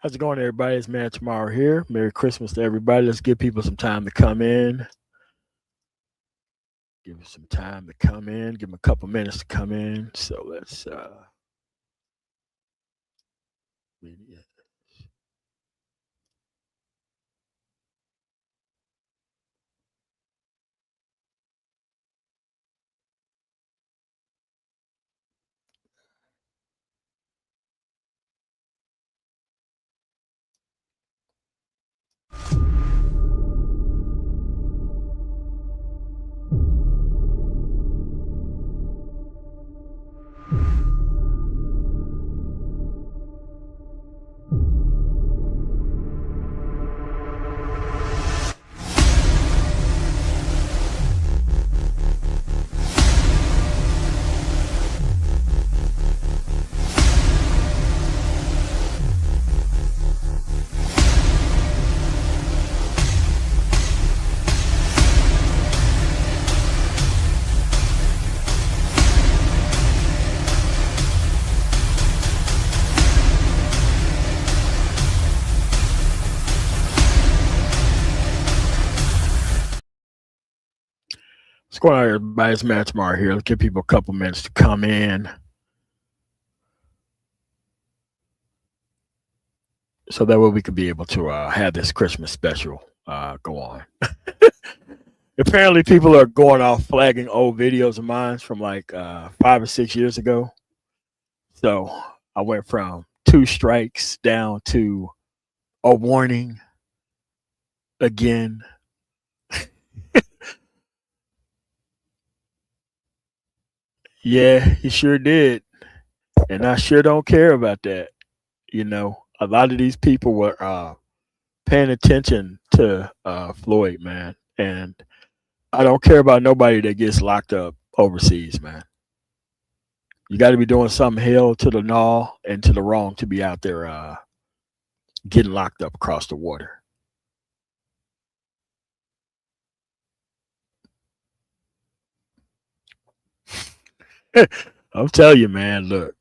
How's it going, everybody? It's Man Tomorrow here. Merry Christmas to everybody. Let's give people some time to come in. Give them some time to come in. Give them a couple minutes to come in. So let's yeah. What's going on, everybody? It's Man Tomorrow here. Let's give people a couple minutes to come in. So that way we could be able to have this Christmas special go on. Apparently, people are going off flagging old videos of mine from like 5 or 6 years ago. So I went from 2 strikes down to a warning again. Yeah, he sure did. And I sure don't care about that. A lot of these people were paying attention to Floyd, man. And I don't care about nobody that gets locked up overseas, man. You got to be doing something hell to the gnaw and to the wrong to be out there getting locked up across the water. I'll tell you, man. Look,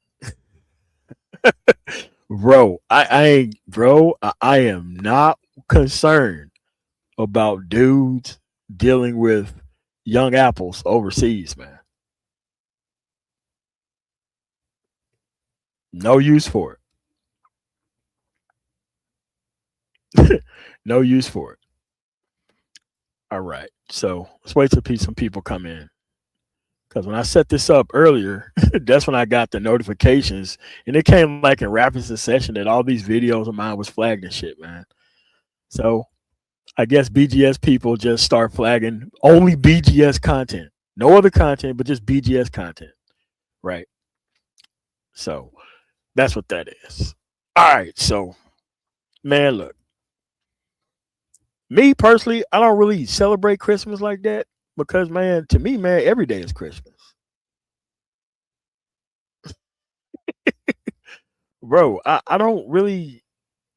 bro, I ain't, bro. I am not concerned about dudes dealing with young apples overseas, man. No use for it. No use for it. All right. So let's wait till some people come in. Because when I set this up earlier, that's when I got the notifications, and it came like in rapid succession that all these videos of mine was flagged and shit, man. So I guess BGS people just start flagging only BGS content, no other content, but just BGS content, right? So that's what that is. All right, so man, look, me personally, I don't really celebrate Christmas like that because, man, to me, man, every day is Christmas. Bro, I don't really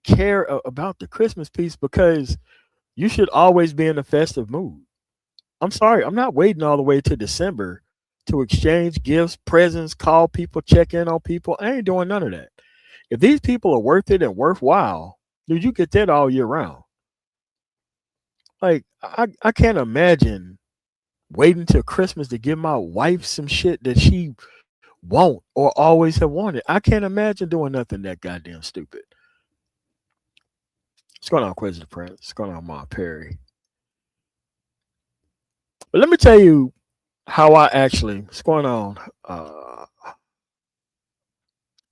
care about the Christmas piece because you should always be in a festive mood. I'm sorry, I'm not waiting all the way to December to exchange gifts, presents, call people, check in on people. I ain't doing none of that. If these people are worth it and worthwhile, dude, you get that all year round. Like, I can't imagine waiting till Christmas to give my wife some shit that she won't or always have wanted. I can't imagine doing nothing that goddamn stupid. What's going on, Quizzy the Prince? What's going on, Ma Perry? But let me tell you how I actually, what's going on?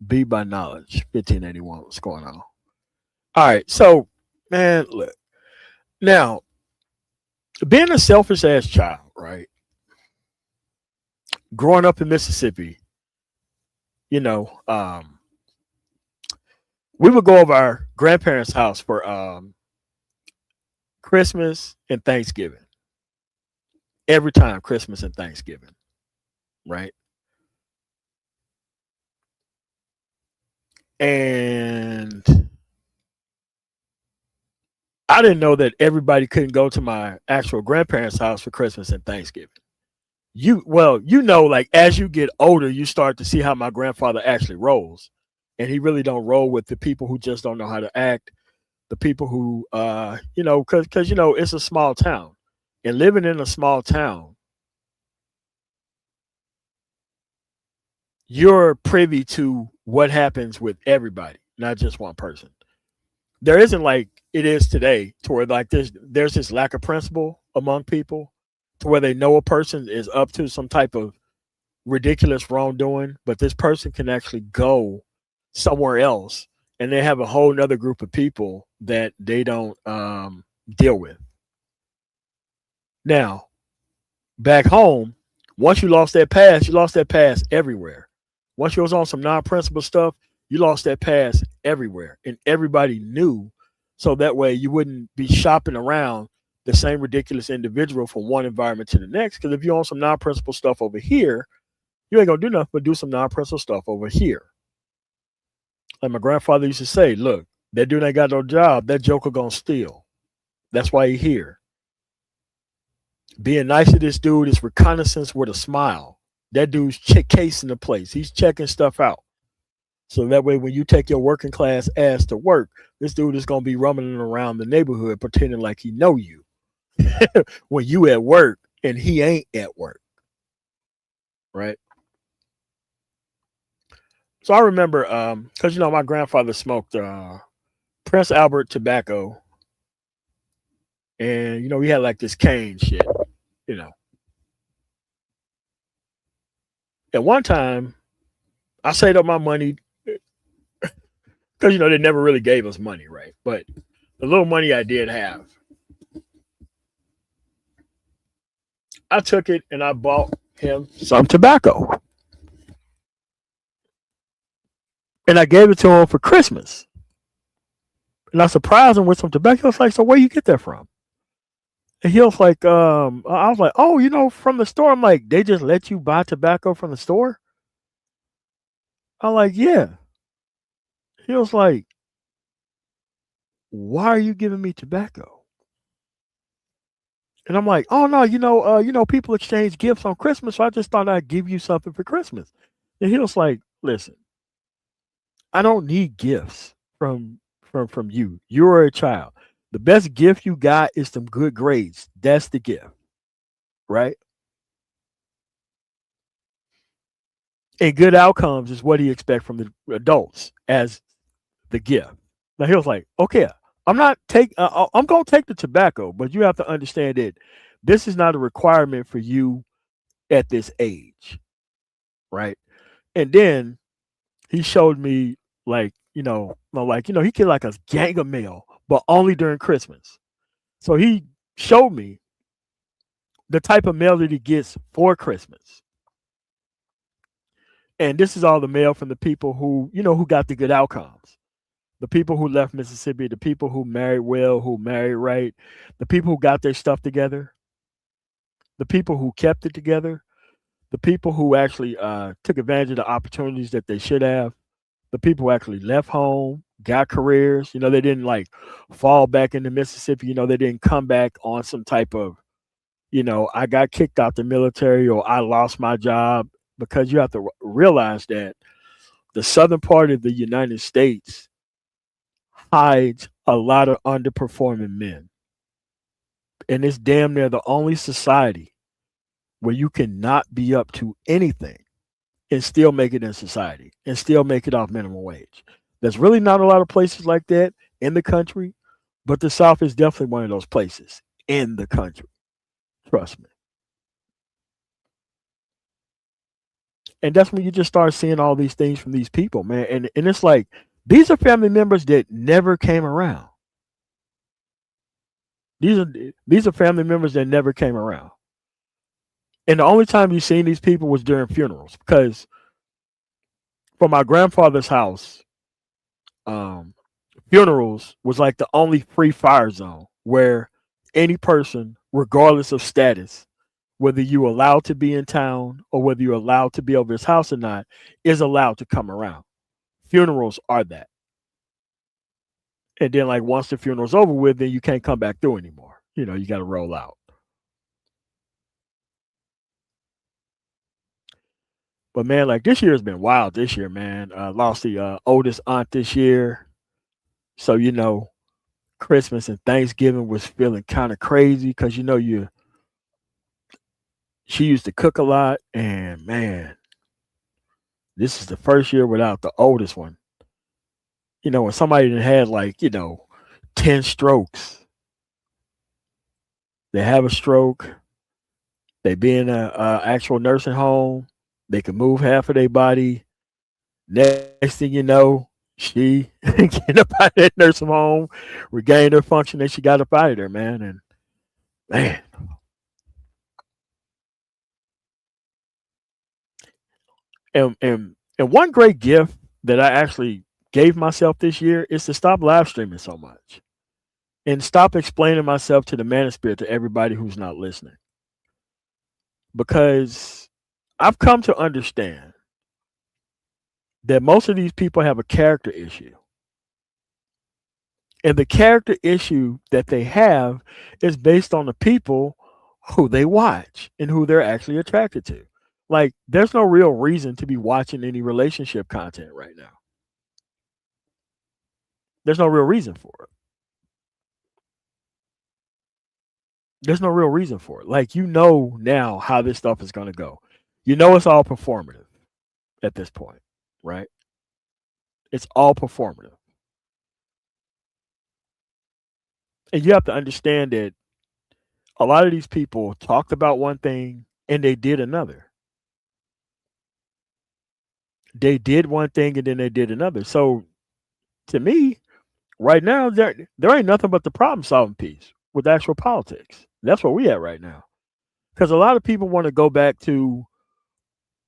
Be by knowledge, 1581. What's going on? All right. So, man, look. Now, being a selfish ass child, right? Growing up in Mississippi, you know, we would go over our grandparents' house for Christmas and Thanksgiving. Every time, Christmas and Thanksgiving, right? And I didn't know that everybody couldn't go to my actual grandparents' house for Christmas and Thanksgiving. Like as you get older, you start to see how my grandfather actually rolls. and he really don't roll with the people who just don't know how to act, the people who because it's a small town, and living in a small town, you're privy to what happens with everybody, not just one person. There isn't like it is today, to where like there's this lack of principle among people, to where they know a person is up to some type of ridiculous wrongdoing, but this person can actually go somewhere else, and they have a whole nother group of people that they don't deal with. Now, back home, once you lost that pass everywhere. Once you was on some non-principle stuff, you lost that pass everywhere, and everybody knew. So that way, you wouldn't be shopping around the same ridiculous individual from one environment to the next. Because if you're on some non-principle stuff over here, you ain't gonna do nothing but do some non-principle stuff over here. Like my grandfather used to say, "Look, that dude ain't got no job. That joker gonna steal. That's why he here." Being nice to this dude is reconnaissance with a smile. That dude's casing the place. He's checking stuff out. So that way, when you take your working class ass to work, this dude is gonna be rumbling around the neighborhood pretending like he know you when you at work and he ain't at work, right? So I remember, because my grandfather smoked Prince Albert tobacco, and he had like this cane shit, you know. At one time, I saved up my money because they never really gave us money, right? But the little money I did have, I took it and I bought him some tobacco, and I gave it to him for Christmas. And I surprised him with some tobacco. I was like, "So where you get that from?" And he was like, I was like, "Oh, from the store." I'm like, "They just let you buy tobacco from the store?" I'm like, "Yeah." He was like, "Why are you giving me tobacco?" And I'm like, "Oh no, people exchange gifts on Christmas, so I just thought I'd give you something for Christmas." And he was like, "Listen, I don't need gifts from you. You're a child. The best gift you got is some good grades. That's the gift, right? And good outcomes is what he expects from the adults as the gift." Now he was like, "Okay, I'm gonna take the tobacco, but you have to understand that this is not a requirement for you at this age, right?" And then he showed me like he get like a gang of mail, but only during Christmas. So he showed me the type of mail that he gets for Christmas. And this is all the mail from the people who got the good outcomes. The people who left Mississippi, the people who married well, who married right, the people who got their stuff together, the people who kept it together, the people who actually took advantage of the opportunities that they should have, the people who actually left home, got careers. They didn't like fall back into Mississippi. They didn't come back on some type of, I got kicked out the military or I lost my job, because you have to realize that the southern part of the United States hides a lot of underperforming men. And it's damn near the only society where you cannot be up to anything and still make it in society and still make it off minimum wage. There's really not a lot of places like that in the country, but the South is definitely one of those places in the country. Trust me. And that's when you just start seeing all these things from these people, man. And it's like these are family members that never came around. These are these are family members that never came around. And the only time you seen these people was during funerals, because for my grandfather's house, um, funerals was like the only free fire zone where any person, regardless of status, whether you allowed to be in town or whether you're allowed to be over his house or not, is allowed to come around. Funerals are that. And then like once the funeral's over with, then you can't come back through anymore. You got to roll out. But man, like this year has been wild. This year, man, lost the oldest aunt this year, so Christmas and Thanksgiving was feeling kind of crazy because you she used to cook a lot, and man, this is the first year without the oldest one. When somebody that had like 10 strokes, they have a stroke, they be in a actual nursing home, they can move half of their body. Next thing you know, she get up out of that nursing home, regained her function, and she got up out of there, man. And man, and one great gift that I actually gave myself this year is to stop live streaming so much and stop explaining myself to the manosphere to everybody who's not listening. Because I've come to understand that most of these people have a character issue. And the character issue that they have is based on the people who they watch and who they're actually attracted to. Like, there's no real reason to be watching any relationship content right now. There's no real reason for it. There's no real reason for it. Like, now how this stuff is going to go. It's all performative at this point, right? It's all performative. And you have to understand that a lot of these people talked about one thing and they did another. They did one thing and then they did another. So to me, right now, there ain't nothing but the problem solving piece with actual politics. That's where we at right now. Because a lot of people want to go back to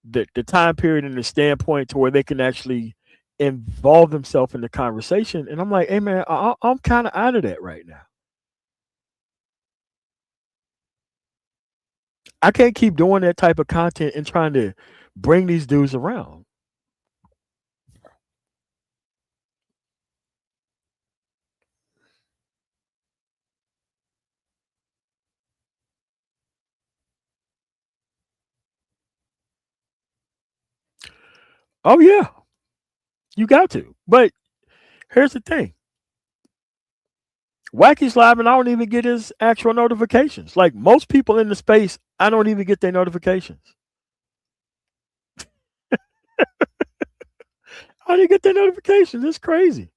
the time period and the standpoint to where they can actually involve themselves in the conversation. And I'm like, hey man, I'm kind of out of that right now. I can't keep doing that type of content and trying to bring these dudes around. Oh yeah, you got to. But here's the thing. Wacky's live and I don't even get his actual notifications. Like most people in the space, I don't even get their notifications. I didn't get their notifications. It's crazy.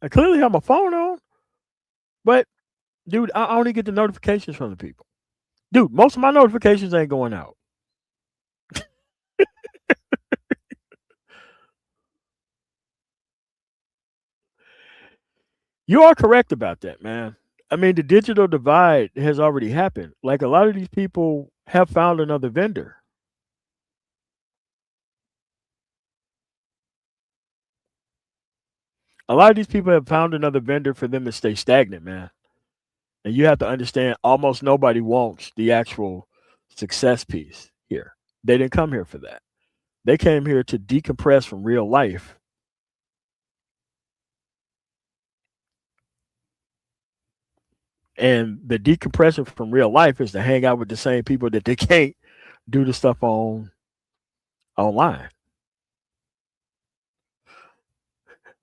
I clearly have my phone on, but dude, I only get the notifications from the people. Dude, most of my notifications ain't going out. You are correct about that, man. I mean, the digital divide has already happened. Like a lot of these people have found another vendor. A lot of these people have found another vendor for them to stay stagnant, man. And you have to understand almost nobody wants the actual success piece here. They didn't come here for that. They came here to decompress from real life. And the decompression from real life is to hang out with the same people that they can't do the stuff online.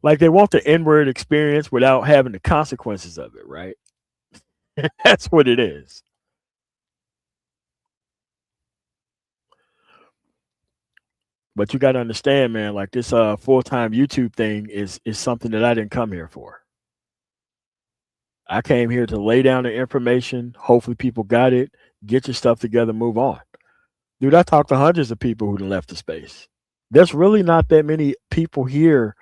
Like they want the inward experience without having the consequences of it, right? That's what it is. But you got to understand, man. Like this full time YouTube thing is something that I didn't come here for. I came here to lay down the information. Hopefully, people got it. Get your stuff together, move on. Dude, I talked to hundreds of people who left the space. There's really not that many people here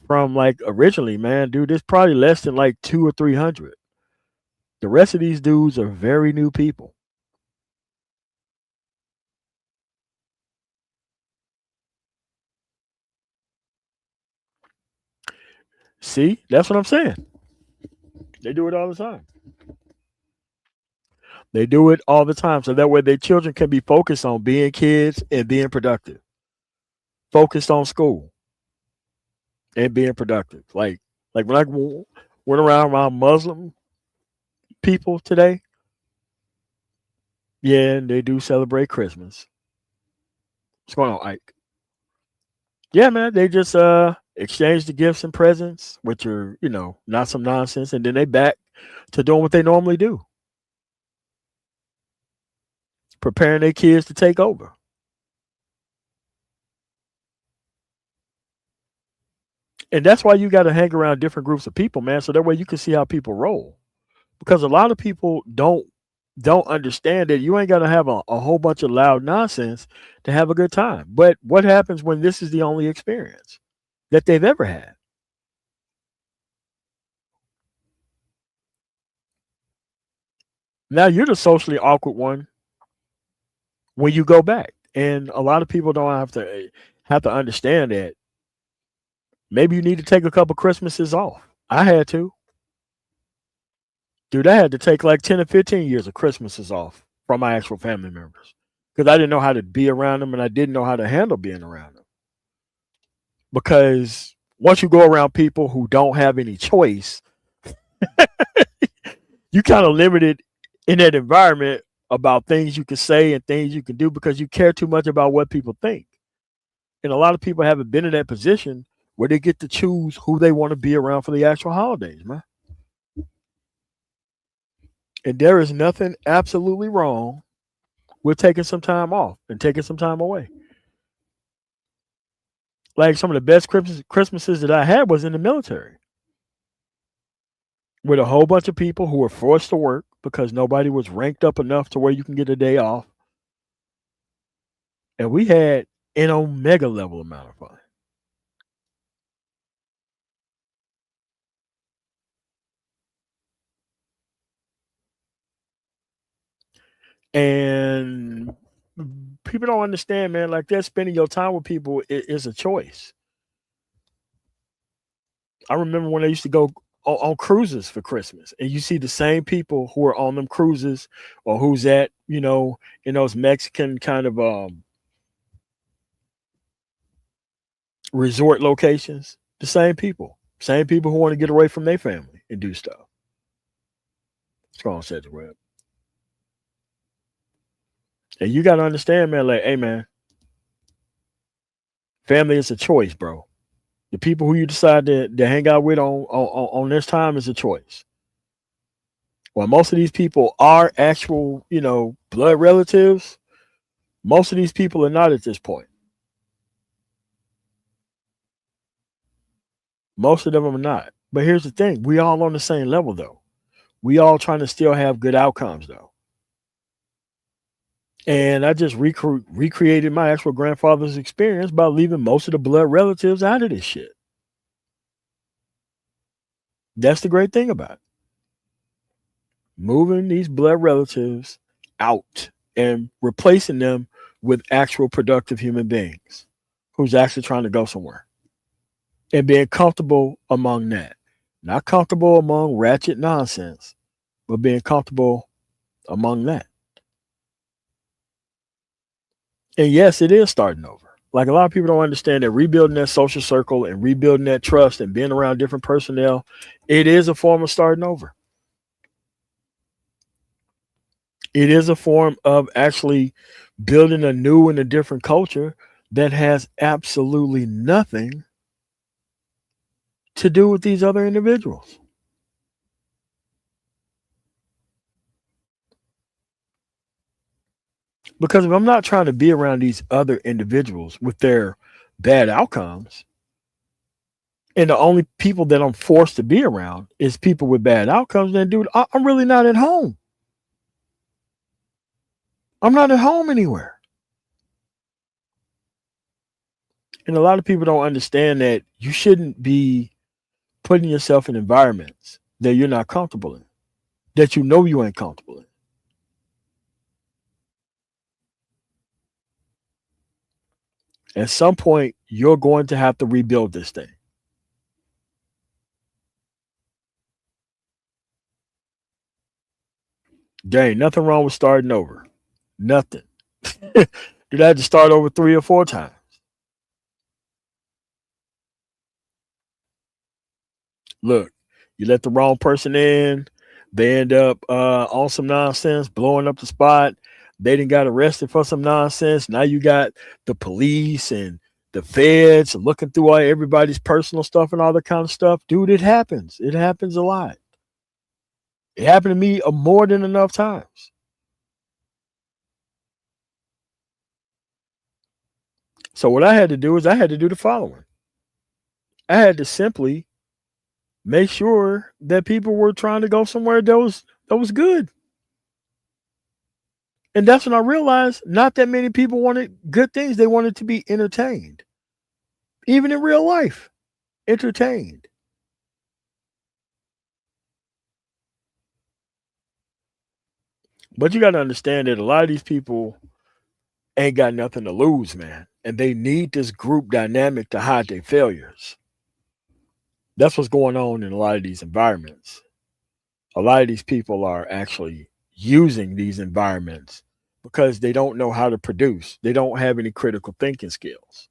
from like originally, man. Dude, there's probably less than like 200 or 300. The rest of these dudes are very new people. See, that's what I'm saying. They do it all the time. They do it all the time. So that way their children can be focused on being kids and being productive. Focused on school and being productive. Like when I went around Muslim people today, yeah, and they do celebrate Christmas. What's going on, Ike? Yeah, man. They just exchange the gifts and presents, which are, not some nonsense, and then they back to doing what they normally do, preparing their kids to take over. And that's why you got to hang around different groups of people, man, so that way you can see how people roll. Because a lot of people don't understand that you ain't got to have a whole bunch of loud nonsense to have a good time. But what happens when this is the only experience that they've ever had? Now you're the socially awkward one when you go back. And a lot of people don't have to understand that maybe you need to take a couple Christmases off. I had to. Dude, I had to take like 10 or 15 years of Christmases off from my actual family members because I didn't know how to be around them and I didn't know how to handle being around them. Because once you go around people who don't have any choice, you kind of limited in that environment about things you can say and things you can do because you care too much about what people think. And a lot of people haven't been in that position where they get to choose who they want to be around for the actual holidays, man. And there is nothing absolutely wrong with taking some time off and taking some time away. Like some of the best Christmases that I had was in the military with a whole bunch of people who were forced to work because nobody was ranked up enough to where you can get a day off. And we had an omega level amount of fun. And people don't understand, man, like that spending your time with people is a choice. I remember when I used to go on cruises for Christmas, and you see the same people who are on them cruises or who's at, in those Mexican kind of resort locations. The same people who want to get away from their family and do stuff. What's going on, Cedric Webb? And you got to understand, man, like, hey, man, family is a choice, bro. The people who you decide to hang out with on this time is a choice. Well, most of these people are actual, blood relatives. Most of these people are not at this point. Most of them are not. But here's the thing: we all on the same level, though. We all trying to still have good outcomes, though. And I just recreated my actual grandfather's experience by leaving most of the blood relatives out of this shit. That's the great thing about it. Moving these blood relatives out and replacing them with actual productive human beings who's actually trying to go somewhere and being comfortable among that. Not comfortable among ratchet nonsense, but being comfortable among that. And yes, it is starting over. Like a lot of people don't understand that rebuilding that social circle and rebuilding that trust and being around different personnel, it is a form of starting over. It is a form of actually building a new and a different culture that has absolutely nothing to do with these other individuals. Because if I'm not trying to be around these other individuals with their bad outcomes, and the only people that I'm forced to be around is people with bad outcomes, then dude, I'm really not at home. I'm not at home anywhere. And a lot of people don't understand that you shouldn't be putting yourself in environments that you're not comfortable in, that you know you ain't comfortable in. At some point, you're going to have to rebuild this thing. There ain't nothing wrong with starting over. Nothing. Dude, I had to start over 3 or 4 times. Look, you let the wrong person in, they end up on some nonsense, blowing up the spot. They didn't got arrested for some nonsense. Now you got the police and the feds looking through all everybody's personal stuff and all that kind of stuff. Dude, it happens. It happens a lot. It happened to me more than enough times. So what I had to do is I had to do the following. I had to simply make sure that people were trying to go somewhere that was good. And that's when I realized not that many people wanted good things. They wanted to be entertained. Even in real life, entertained. But you got to understand that a lot of these people ain't got nothing to lose, man. And they need this group dynamic to hide their failures. That's what's going on in a lot of these environments. A lot of these people are actually using these environments because they don't know how to produce. They don't have any critical thinking skills.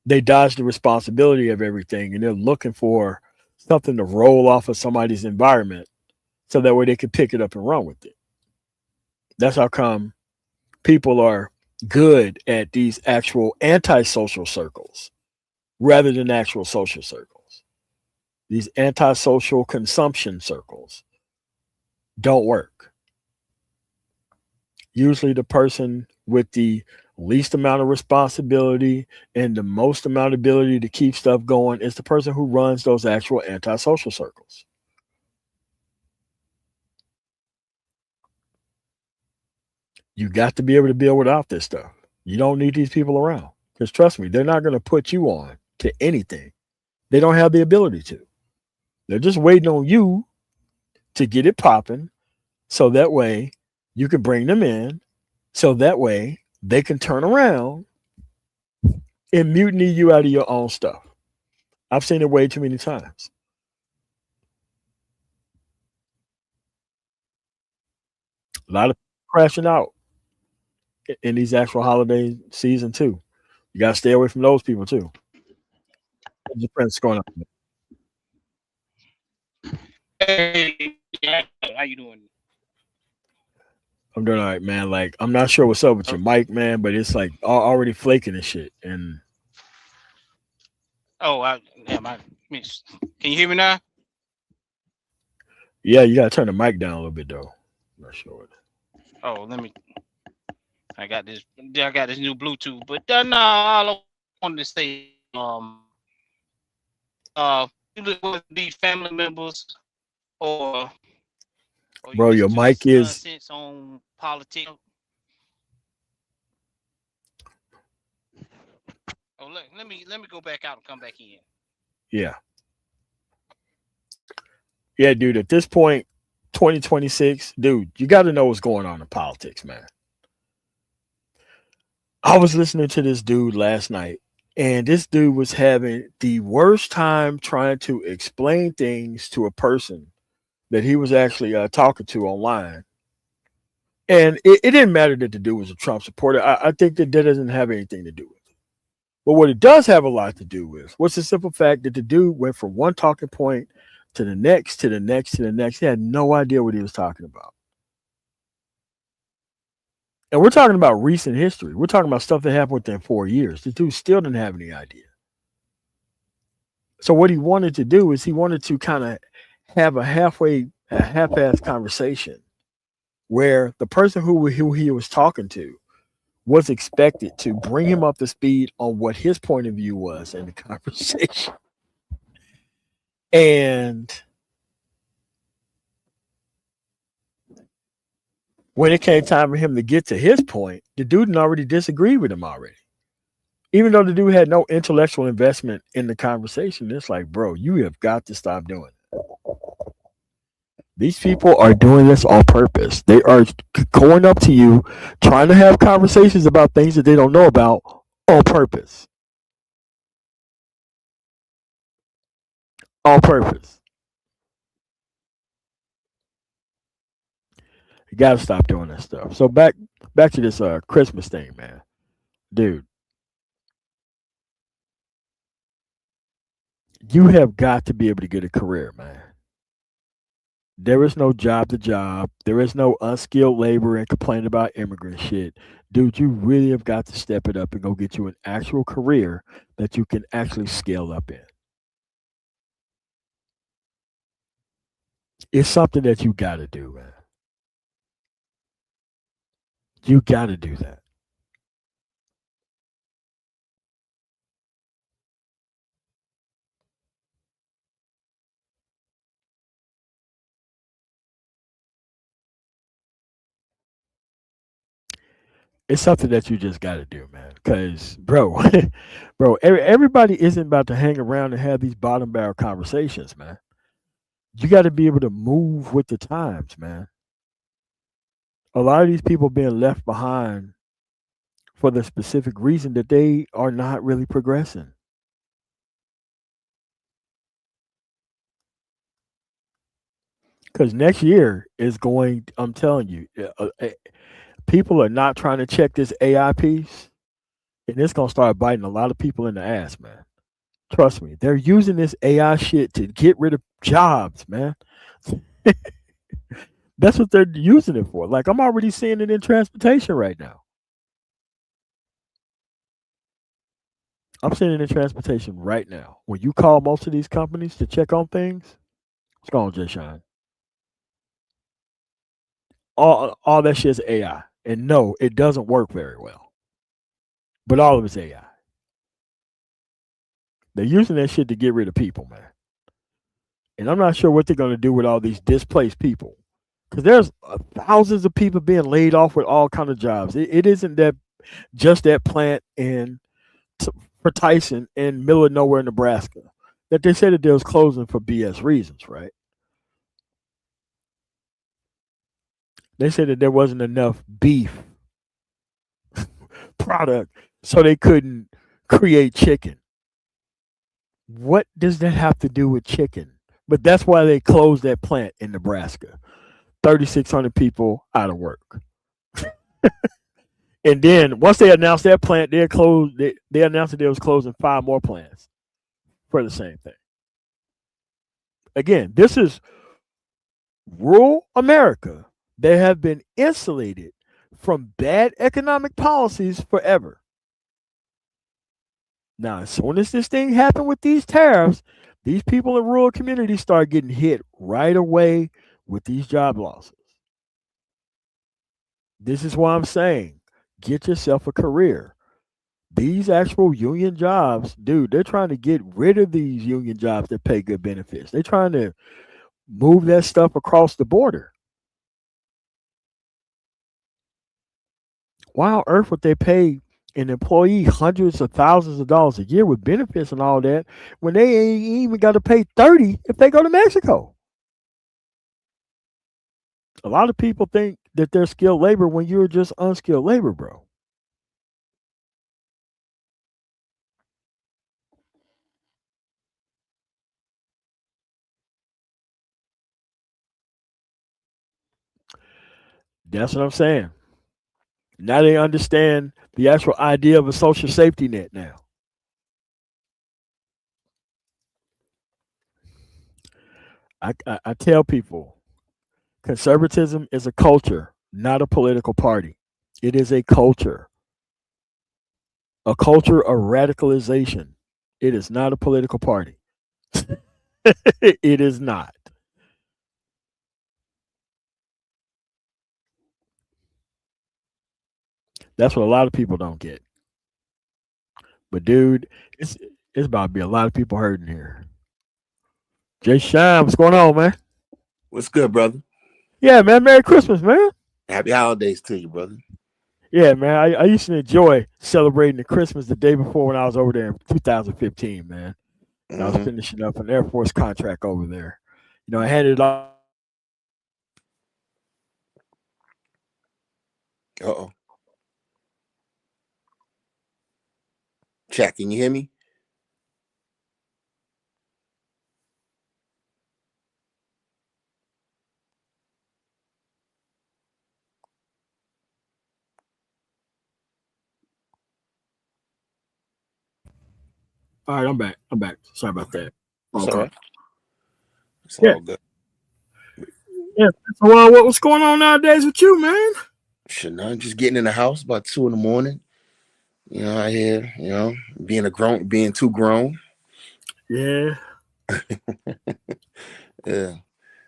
They dodge the responsibility of everything and they're looking for something to roll off of somebody's environment so that way they can pick it up and run with it. That's how come people are good at these actual antisocial circles rather than actual social circles. These antisocial consumption circles don't work. Usually, the person with the least amount of responsibility and the most amount of ability to keep stuff going is the person who runs those actual antisocial circles. You got to be able to build without this stuff. You don't need these people around because trust me, they're not going to put you on to anything. They don't have the ability to. They're just waiting on you to get it popping so that way you can bring them in so that way they can turn around and mutiny you out of your own stuff. I've seen it way too many times. A lot of crashing out in these actual holiday season too. You got to stay away from those people too. What's your friends going on? Hey, yeah, how you doing? I'm doing all right, man. Like I'm not sure what's up with your mic, man, but it's like already flaking and shit. And Oh, yeah, my miss. Can you hear me now? yeah, you gotta turn the mic down a little bit though. I'm not sure. Oh, let me. I got this. I got this new Bluetooth, but no, all I wanted to say, you look with these family members or or you Bro, your listen to mic this is nonsense on politics. Oh, look, let me go back out and come back in. yeah. Yeah, dude, at this point, 2026, dude, you gotta know what's going on in politics, man. I was listening to this dude last night, and this dude was having the worst time trying to explain things to a person that he was actually talking to online. And it didn't matter that the dude was a Trump supporter. I think that doesn't have anything to do with it. But what it does have a lot to do with was the simple fact that the dude went from one talking point to the next, to the next, to the next. He had no idea what he was talking about. And we're talking about recent history. We're talking about stuff that happened within 4 years. The dude still didn't have any idea. So what he wanted to do is he wanted to kind of have a half-ass conversation where the person who he was talking to was expected to bring him up to speed on what his point of view was in the conversation. And when it came time for him to get to his point, the dude had already disagreed with him already. Even though the dude had no intellectual investment in the conversation, it's like, bro, you have got to stop doing it. These people are doing this on purpose. They are going up to you, trying to have conversations about things that they don't know about on purpose. On purpose. You got to stop doing that stuff. So back to this Christmas thing, man. Dude, you have got to be able to get a career, man. There is no job to job. There is no unskilled labor and complaining about immigrant shit. Dude, you really have got to step it up and go get you an actual career that you can actually scale up in. It's something that you got to do, man. You got to do that. It's something that you just got to do, man. Because, bro, bro, everybody isn't about to hang around and have these bottom barrel conversations, man. You got to be able to move with the times, man. A lot of these people being left behind for the specific reason that they are not really progressing. Because next year is going, I'm telling you, people are not trying to check this AI piece, and it's going to start biting a lot of people in the ass, man. Trust me, they're using this AI shit to get rid of jobs, man. That's what they're using it for. Like, I'm already seeing it in transportation right now. I'm seeing it in transportation right now. When you call most of these companies to check on things, what's going on, Jay Shine? All that shit's AI. And no, it doesn't work very well. But all of it's AI. They're using that shit to get rid of people, man. And I'm not sure what they're going to do with all these displaced people. Because there's thousands of people being laid off with all kind of jobs. It isn't that just that plant for Tyson in middle of nowhere, Nebraska, that they said that they was closing for BS reasons, right? They said that there wasn't enough beef product, so they couldn't create chicken. What does that have to do with chicken? But that's why they closed that plant in Nebraska. 3,600 people out of work. And then once they announced that plant, they closed. They announced that they was closing 5 more plants for the same thing. Again, this is rural America. They have been insulated from bad economic policies forever. Now, as soon as this thing happened with these tariffs, these people in rural communities start getting hit right away with these job losses. This is why I'm saying get yourself a career. These actual union jobs, dude, they're trying to get rid of these union jobs that pay good benefits. They're trying to move that stuff across the border. Why on earth would they pay an employee hundreds of thousands of dollars a year with benefits and all that when they ain't even got to pay 30 if they go to Mexico? A lot of people think that they're skilled labor when you're just unskilled labor, bro. That's what I'm saying. Now they understand the actual idea of a social safety net now. I tell people conservatism is a culture, not a political party. It is a culture of radicalization. It is not a political party. It is not. That's what a lot of people don't get. But dude, it's about to be a lot of people hurting here. Jay Shine, what's going on, man? What's good, brother? Yeah, man. Merry Christmas, man. Happy holidays to you, brother. Yeah, man. I used to enjoy celebrating the Christmas the day before when I was over there in 2015, man. And I was finishing up an Air Force contract over there. I handed it off. Uh-oh. Chat, can you hear me? All right, I'm back. Sorry about that. It's all Okay. right. It's Yeah. all good. Yeah. So, what's going on nowadays with you, man? Shit, nothing. Just getting in the house about 2 in the morning. Out here, being too grown. Yeah. Yeah,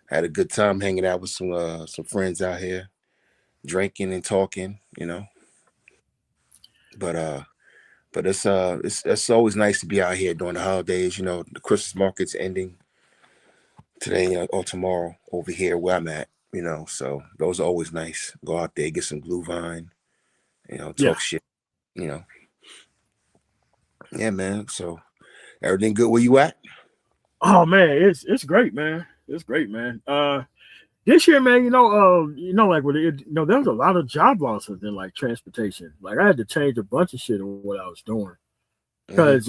had a good time hanging out with some friends out here, drinking and talking. But it's always nice to be out here during the holidays. The Christmas market's ending today or tomorrow over here where I'm at. So those are always nice. Go out there, get some Glühwein, Yeah. talk shit. You know, yeah, man. So everything good where you at? Oh man, it's great, man. It's great, man. This year, man, like there was a lot of job losses in like transportation. Like I had to change a bunch of shit on what I was doing Hmm. because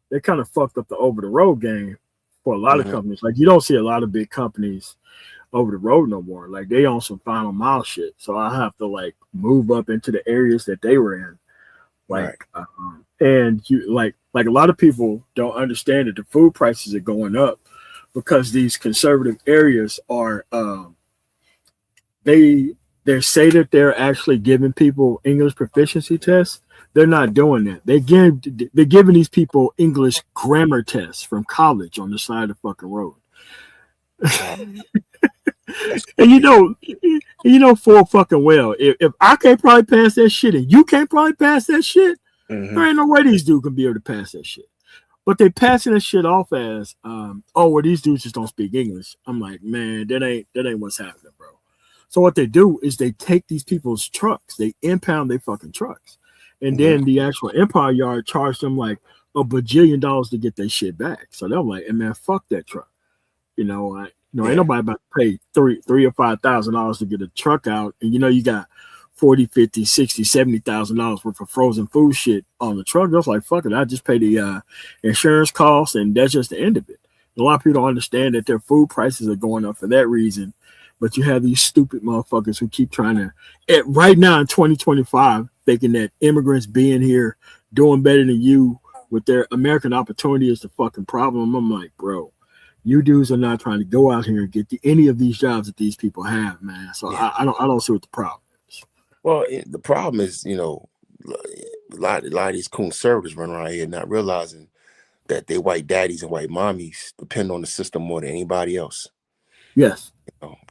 they kind of fucked up the over the road game for a lot of Hmm. companies. Like you don't see a lot of big companies over the road no more. Like they on some final mile shit. So I have to like move up into the areas that they were in. Right. And you like a lot of people don't understand that the food prices are going up because these conservative areas are they they say that they're actually giving people English proficiency tests. They're not doing that. They're giving these people English grammar tests from college on the side of the fucking road. Wow. That's And crazy. full fucking well. If I can't probably pass that shit and you can't probably pass that shit, there Hmm. ain't no way these dudes can be able to pass that shit. But they passing that shit off as, oh, well, these dudes just don't speak English. I'm like, man, that ain't what's happening, bro. So what they do is they take these people's trucks, they impound their fucking trucks, and Hmm. then the actual Empire Yard charged them like $1 bajillion to get their shit back. So they're like, hey, man, fuck that truck. Ain't Yeah. nobody about to pay three or $5,000 to get a truck out, and you got 40, 50, 60, $70,000 worth of frozen food shit on the truck. I was like, fuck it, I just pay the insurance costs, and that's just the end of it. A lot of people don't understand that their food prices are going up for that reason, but you have these stupid motherfuckers who keep trying to, right now in 2025, thinking that immigrants being here doing better than you with their American opportunity is the fucking problem. I'm like, bro, you dudes are not trying to go out here and get any of these jobs that these people have, man. So Yeah. I don't see what the problem is. Well, the problem is, a lot of these conservatives run around here not realizing that their white daddies and white mommies depend on the system more than anybody else. Yes.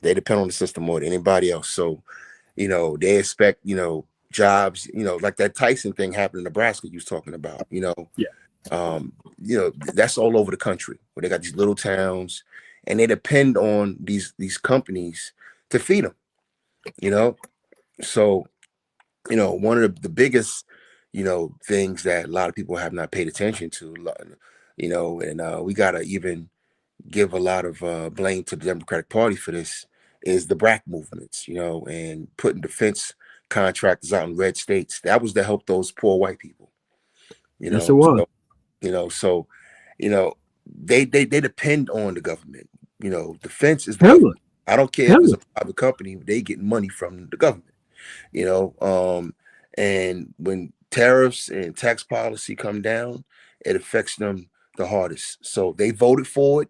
They depend on the system more than anybody else. So, they expect, jobs, like that Tyson thing happened in Nebraska you was talking about, Yeah. that's all over the country where they got these little towns and they depend on these companies to feed them, you know. So, one of the biggest, things that a lot of people have not paid attention to, and we gotta even give a lot of blame to the Democratic Party for this is the BRAC movements, and putting defense contractors out in red states. That was to help those poor white people, you Yes, it know. was. So you know they depend on the government. Defense is the Hell, government. I don't care if it's hell, a private company; they get money from the government. You know, and when tariffs and tax policy come down, it affects them the hardest. So they voted for it.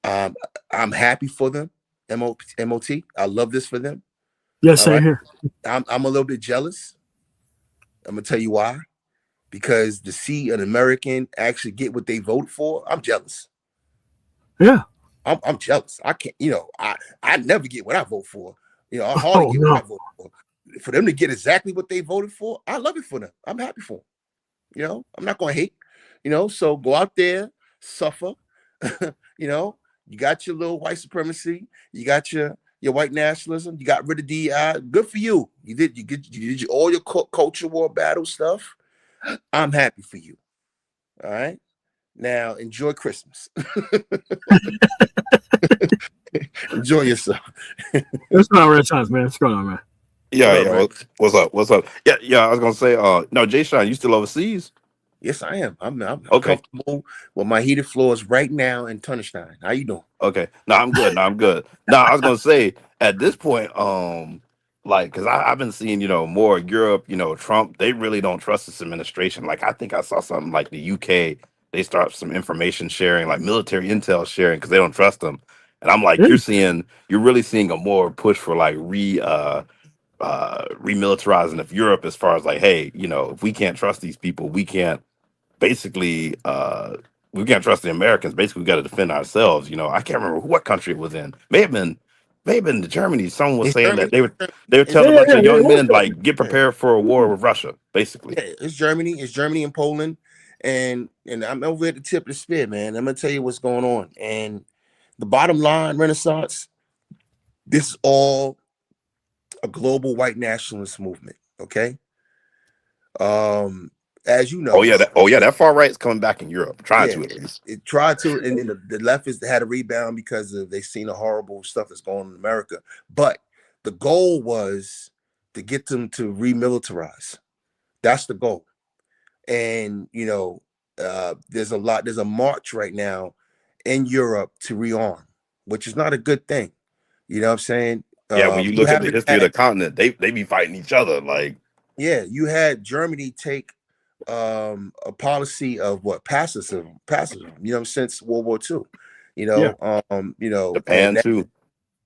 um, I'm happy for them. MOT. I love this for them. yes, All same right. here. I'm a little bit jealous. I'm gonna tell you why. Because to see an American actually get what they vote for, I'm jealous. Yeah. I'm jealous. I can't. I never get what I vote for. I hardly Oh get what I no. vote for. For them to get exactly what they voted for, I love it for them. I'm happy for them. I'm not gonna hate. So go out there, suffer. you know, you got your little white supremacy, you got your white nationalism, you got rid of DI. Good for you. You did all your culture war battle stuff. I'm happy for you. All right. Now enjoy Christmas. Enjoy yourself. It's not red times, man. What's going on, man? What Yeah, up, yeah. man? What's up? What's up? Yeah, yeah. I was gonna say, no, Jay Sean, you still overseas? Yes, I am. I'm Okay, comfortable with my heated floors right now in Tunnerstein. How you doing? okay. No, I'm good. No, I'm good. No, I was gonna say at this point, like, cause I've been seeing, more Europe, Trump. They really don't trust this administration. Like, I think I saw something like the UK. They start some information sharing, like military intel sharing, because they don't trust them. And I'm like, Yeah. you're really seeing a more push for like remilitarizing of Europe, as far as like, hey, if we can't trust these people, we can't basically we can't trust the Americans. Basically, we got to defend ourselves. I can't remember what country it was in. May have been Germany. Someone was It's saying Germany. that they were It's, telling a Yeah, bunch yeah, of yeah. young It was men like get yeah, prepared for a war with Russia, basically. yeah, it's Germany. It's Germany and Poland, and I'm over at the tip of the spear, man. I'm gonna tell you what's going on. And the bottom line, Renaissance, this is all a global white nationalist movement. Okay, as you Oh know, yeah, that far right is coming back in Europe, trying yeah, to at least. it tried to, and then the leftists had a rebound because they seen the horrible stuff that's going on in America. But the goal was to get them to remilitarize. That's the goal. And there's a march right now in Europe to rearm, which is not a good thing. You know what I'm saying? Yeah, when you You look at the haven't history of the had, continent, they be fighting each other. Like, yeah, you had Germany take a policy of what pacifism, since World War II. Yeah. Japan too.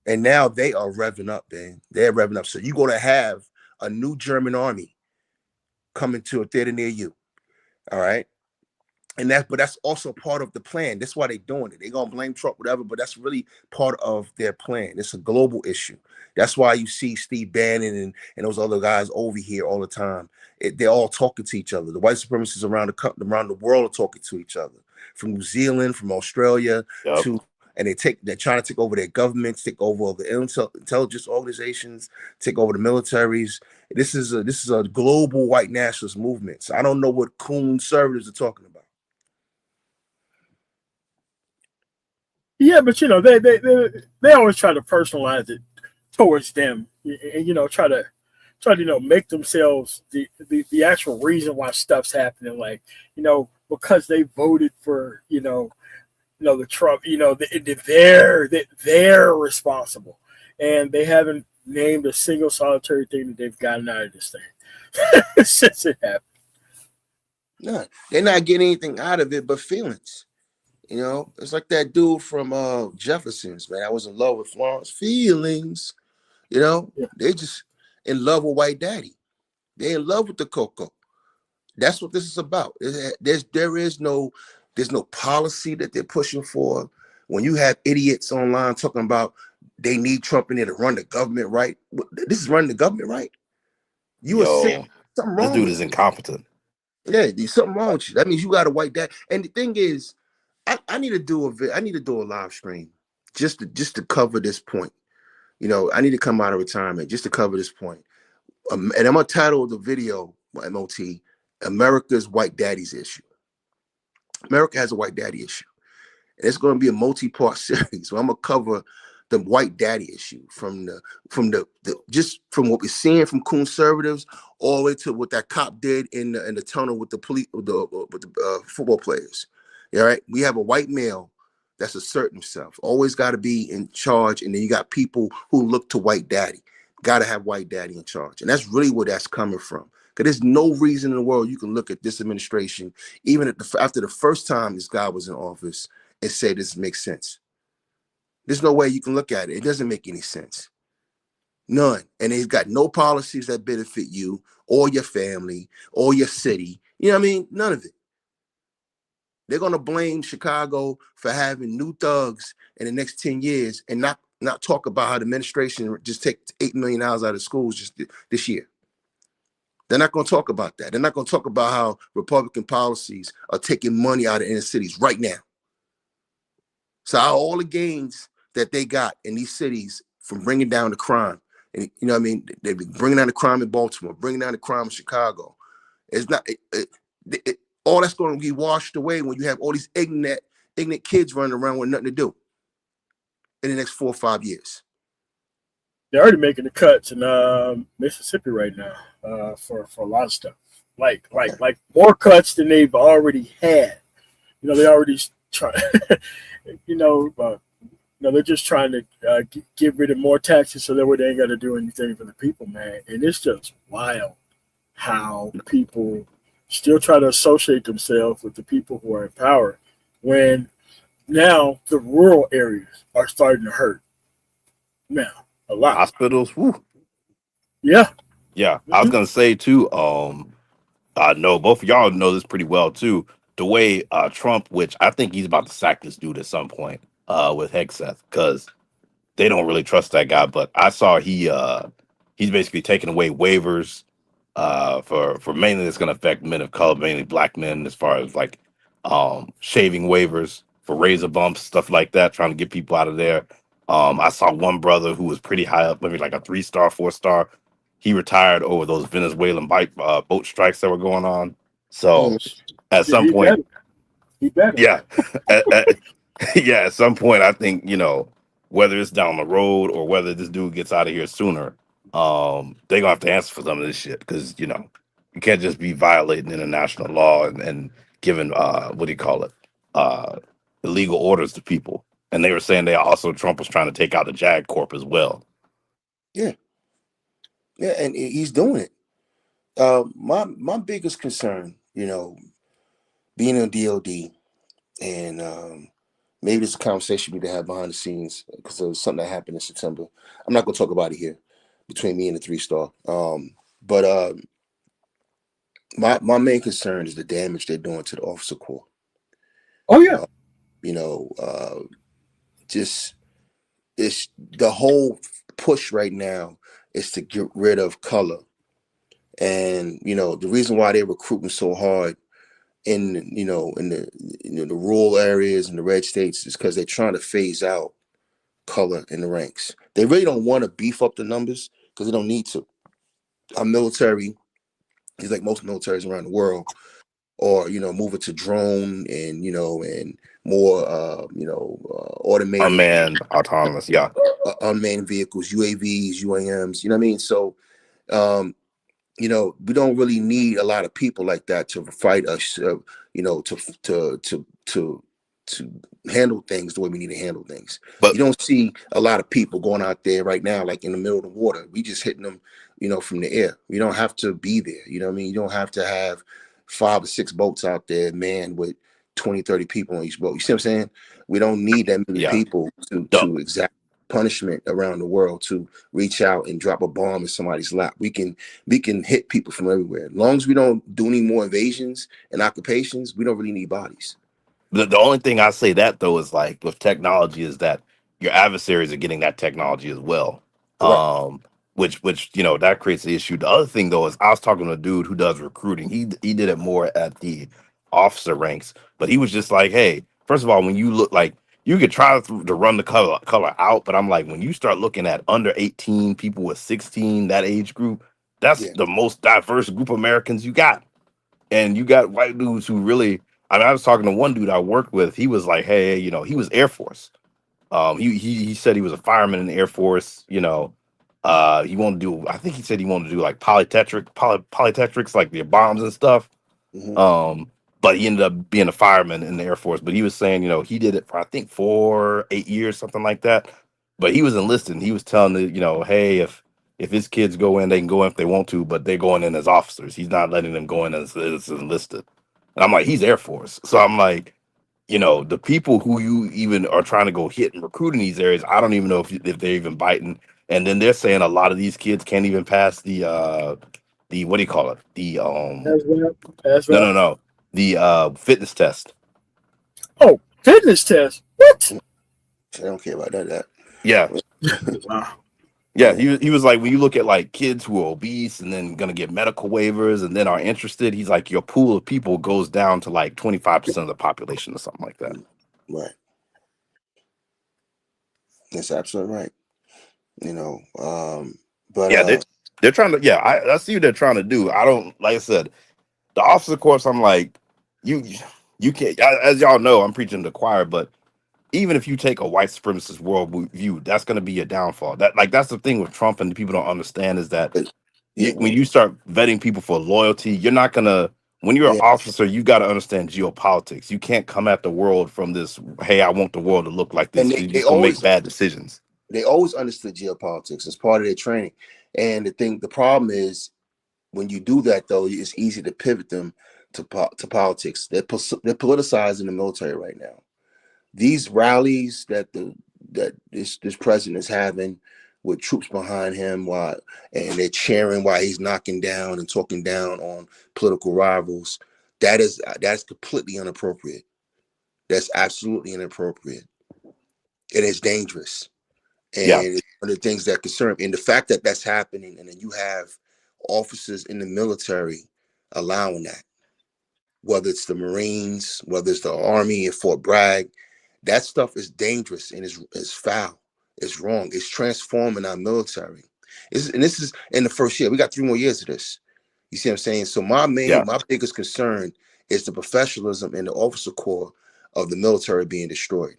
And now they are revving up, man. They're revving up. So you're gonna have a new German army coming to a theater near you. All right. But that's also part of the plan. That's why they're doing it. They're gonna blame Trump, whatever, but that's really part of their plan. It's a global issue. That's why you see Steve Bannon and those other guys over here all the time. They're all talking to each other. The white supremacists around the world are talking to each other, from New Zealand, from Australia, Yep. and they're trying to take over their governments, take over all the intelligence organizations, take over the militaries. This is a global white nationalist movement. So I don't know what conservatives are talking about. Yeah, but they always try to personalize it towards them, and try to make themselves the actual reason why stuff's happening. Like, because they voted for the Trump, they're responsible, and they haven't named a single solitary thing that they've gotten out of this thing since it happened. No, they're not getting anything out of it but feelings. It's like that dude from Jefferson's, man. I was in love with Florence. Feelings. Yeah. They just in love with White Daddy. They're in love with the cocoa. That's what this is about. There's no policy that they're pushing for. When you have idiots online talking about they need Trump in there to run the government right, this is running the government right. You are sick. Yo, Something this wrong dude with is you. incompetent. Yeah, there's something wrong with you. That means you got a White Daddy. And the thing is, I need to do a live stream just to cover this point. I need to come out of retirement just to cover this point. And I'm gonna title the video MOT America's White Daddy's Issue. America has a white daddy issue. And it's going to be a multi-part series. So I'm gonna cover the white daddy issue from just from what we're seeing from conservatives all the way to what that cop did in the tunnel with the police with the football players. All right, we have a white male that's asserting himself, always got to be in charge, and then you got people who look to white daddy. Got to have white daddy in charge, and that's really where that's coming from. Because there's no reason in the world you can look at this administration, even after the first time this guy was in office, and say this makes sense. There's no way you can look at it. It doesn't make any sense. None. And they've got no policies that benefit you or your family or your city. You know what I mean? None of it. They're going to blame Chicago for having new thugs in the next 10 years and not talk about how the administration just take $8 million out of schools just this year. They're not going to talk about that. They're not going to talk about how Republican policies are taking money out of inner cities right now. So all the gains that they got in these cities from bringing down the crime, and you know what I mean, they've been bringing down the crime in Baltimore, bringing down the crime in Chicago. It's not all that's going to be washed away when you have all these ignorant kids running around with nothing to do in the next 4 or 5 years. They're already making the cuts in Mississippi right now for a lot of stuff, like more cuts than they've already had. They already trying. They're just trying to get rid of more taxes so that way they ain't got to do anything for the people, man. And it's just wild how people still try to associate themselves with the people who are in power when Now the rural areas are starting to hurt. Now a lot. Hospitals, whew. Yeah. Yeah, I was Mhm. gonna say too. I know both of y'all know this pretty well too. The way Trump, which I think he's about to sack this dude at some point, with Hegseth, because they don't really trust that guy. But I saw he's basically taking away waivers for mainly it's going to affect men of color, mainly black men, as far as like shaving waivers for razor bumps, stuff like that, trying to get people out of there. I saw one brother who was pretty high up, maybe like a 3-star, 4-star. He retired over those Venezuelan boat strikes that were going on. So Mhm. at Yeah, some he point, better. He better. yeah, yeah, at some point, I think whether it's down the road or whether this dude gets out of here sooner, they're gonna have to answer for some of this shit because you can't just be violating international law and giving what do you call it uh illegal orders to people. And they were saying they also Trump was trying to take out the JAG Corp as well. Yeah, yeah, and he's doing it. My biggest concern, being in DOD, and maybe it's a conversation we need to have behind the scenes because there was something that happened in September. I'm not going to talk about it here between me and the 3-star. But my main concern is the damage they're doing to the officer corps. Oh yeah. Uh, you know, just it's the whole push right now is to get rid of color, and the reason why they're recruiting so hard in the rural areas and the red states is because they're trying to phase out color in the ranks. They really don't want to beef up the numbers because they don't need to. Our military is like most militaries around the world, or moving to drone and more automated Unmanned, autonomous, yeah. unmanned vehicles, UAVs, UAMs. You know what I mean? So um, we don't really need a lot of people like that to fight us. To handle things the way we need to handle things. But You don't see a lot of people going out there right now, like in the middle of the water. We just hitting them, from the air. We don't have to be there. You know what I mean? You don't have to have 5 or 6 boats out there, man, with 20, 30 people on each boat. You see what I'm saying? We don't need that many yeah, people to the, exact punishment around the world to reach out and drop a bomb in somebody's lap. We can hit people from everywhere. As long as we don't do any more invasions and occupations, we don't really need bodies. the only thing I say that though is like with technology is that your adversaries are getting that technology as well. Correct. Um, which that creates the issue. The other thing though is I was talking to a dude who does recruiting. He did it more at the officer ranks, but he was just like, hey, first of all, when you look like you could try to run the color out, but I'm like, when you start looking at under 18 people with 16, that age group, that's Yeah. the most diverse group of Americans you got. And you got white dudes who really, I mean, I was talking to one dude I worked with. He was like, hey, he was Air Force. He said he was a fireman in the Air Force. He wanted to do. I think he said he wanted to do like polytetrics, like the bombs and stuff. Hmm. Um, but he ended up being a fireman in the Air Force. But he was saying, he did it for I think 8 years, something like that. But he was enlisted. And he was telling the, hey, if his kids go in, they can go in if they want to, but they're going in as officers. He's not letting them go in as enlisted. And I'm like, he's Air Force. So I'm like, the people who you even are trying to go hit and recruit in these areas, I don't even know if they're even biting. And then they're saying a lot of these kids can't even pass the what do you call it? The As well. As no well. no no the fitness test. Oh, fitness test. What? I don't care about that. Yeah. Wow. Yeah, Yeah. he was like, when you look at like kids who are obese and then gonna get medical waivers and then are interested, he's like, your pool of people goes down to like 25% of the population or something like that. Right. That's absolutely right. You know. But Yeah, they're trying to. Yeah, I see what they're trying to do. I don't like I said, the officer course. I'm like, you you can't. As y'all know, I'm preaching to the choir, but even if you take a white supremacist world view, that's going to be a downfall. That's the thing with Trump, and people don't understand is that yeah, when you start vetting people for loyalty, you're not gonna. When you're an yeah, officer, you got to understand geopolitics. You can't come at the world from this. Hey, I want the world to look like this and because they, you're they just gonna make always bad decisions. they always understood geopolitics as part of their training. And the problem is when you do that, though, it's easy to pivot them to politics. They're politicized in the military right now. these rallies that this president is having with troops behind him, and they're cheering while he's knocking down and talking down on political rivals, that's completely inappropriate. That's absolutely inappropriate. It is dangerous. And Yeah. it's one of the things that concern me. And the fact that that's happening, and then you have officers in the military allowing that, whether it's the Marines, whether it's the Army in Fort Bragg, that stuff is dangerous and is foul. It's wrong. It's transforming our military. And this is in the first year. We got 3 more years of this. You see what I'm saying? So my biggest concern is the professionalism and the officer corps of the military being destroyed.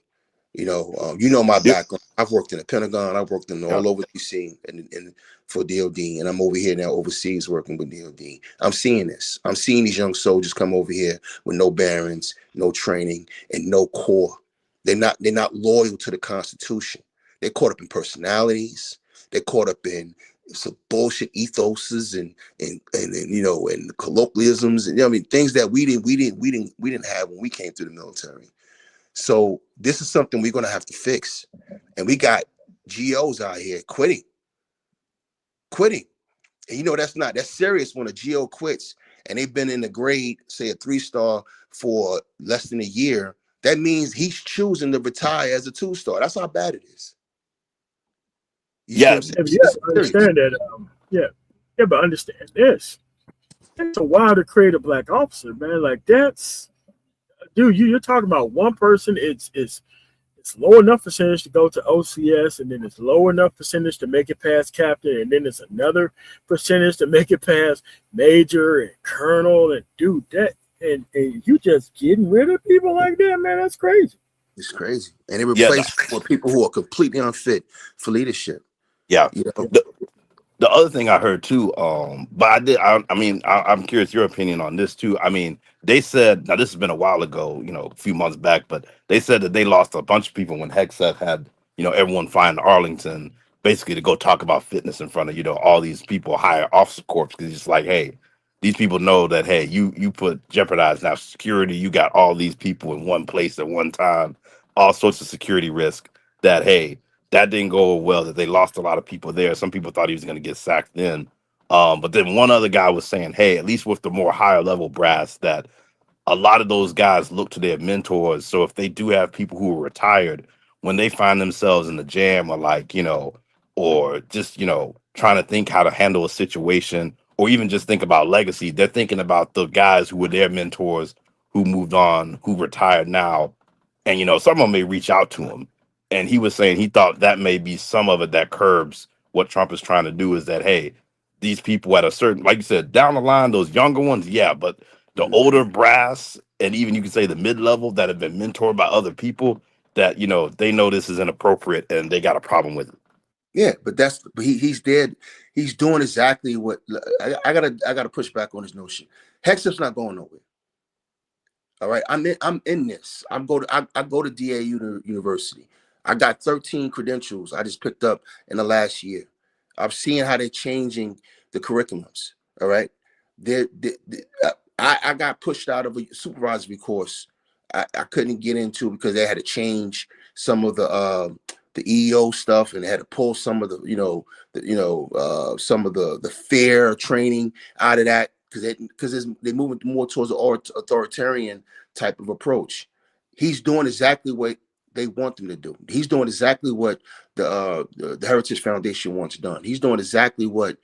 You know my background. I've worked in the Pentagon. I've worked in all over DC and for DOD, and I'm over here now overseas working with DOD. I'm seeing this. I'm seeing these young soldiers come over here with no bearings, no training, and no core. They're not loyal to the Constitution. They're caught up in personalities. They're caught up in some bullshit ethoses and colloquialisms, and things that we didn't have when we came through the military. So this is something we're going to have to fix. And we got GOs out here quitting. And that's serious when a GO quits and they've been in the grade, say a 3-star for less than a year. That means he's choosing to retire as a 2-star. That's how bad it is. I understand that. But understand this. It's a while to create a black officer, man. Like that's, dude. You're talking about one person. It's low enough percentage to go to OCS, and then it's low enough percentage to make it past captain, and then it's another percentage to make it past major and colonel. And dude, that and you just getting rid of people like that, man. That's crazy. It's crazy, and it replaced with people who are completely unfit for leadership. Yeah. The other thing I heard too, but I'm curious your opinion on this too. I mean, they said, now this has been a while ago, a few months back, but they said that they lost a bunch of people when Hegseth had, everyone flying to Arlington basically to go talk about fitness in front of, all these people, higher officer corps, because it's like, hey, these people know that, hey, you put jeopardize now security. You got all these people in one place at one time, all sorts of security risk that, hey, that didn't go well, that they lost a lot of people there. Some people thought he was going to get sacked then. But then one other guy was saying, hey, at least with the more higher level brass, that a lot of those guys look to their mentors. So if they do have people who are retired, when they find themselves in the jam or just, trying to think how to handle a situation or even just think about legacy, they're thinking about the guys who were their mentors, who moved on, who retired now. And, someone may reach out to them. And he was saying he thought that may be some of it that curbs what Trump is trying to do, is that, hey, these people at a certain, like you said, down the line, those younger ones, but the older brass, and even you can say the mid-level that have been mentored by other people that, they know this is inappropriate and they got a problem with it. Yeah, but he's dead. He's doing exactly what I gotta push back on his notion. Hegseth's not going nowhere. All right, I'm in this. I go to DAU University. I got 13 credentials I just picked up in the last year. I'm seeing how they're changing the curriculums. All right, I got pushed out of a supervisory course. I couldn't get into because they had to change some of the EEO stuff, and they had to pull some of the some of the fair training out of that because they're moving more towards an authoritarian type of approach. He's doing exactly what they want them to do. He's doing exactly what the Heritage Foundation wants done. He's doing exactly what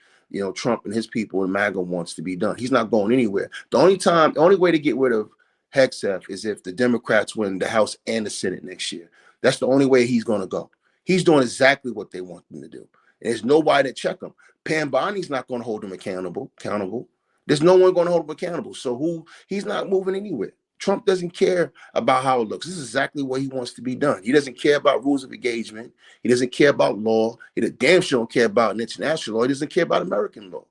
Trump and his people in MAGA wants to be done. He's not going anywhere. The only way to get rid of Hegseth is if the Democrats win the House and the Senate next year. That's the only way he's going to go. He's doing exactly what they want him to do. And there's nobody to check him. Pam Bonnie's not going to hold him accountable. There's no one going to hold him accountable. So he's not moving anywhere. Trump doesn't care about how it looks. This is exactly what he wants to be done. He doesn't care about rules of engagement. He doesn't care about law. He damn sure don't care about international law. He doesn't care about American law.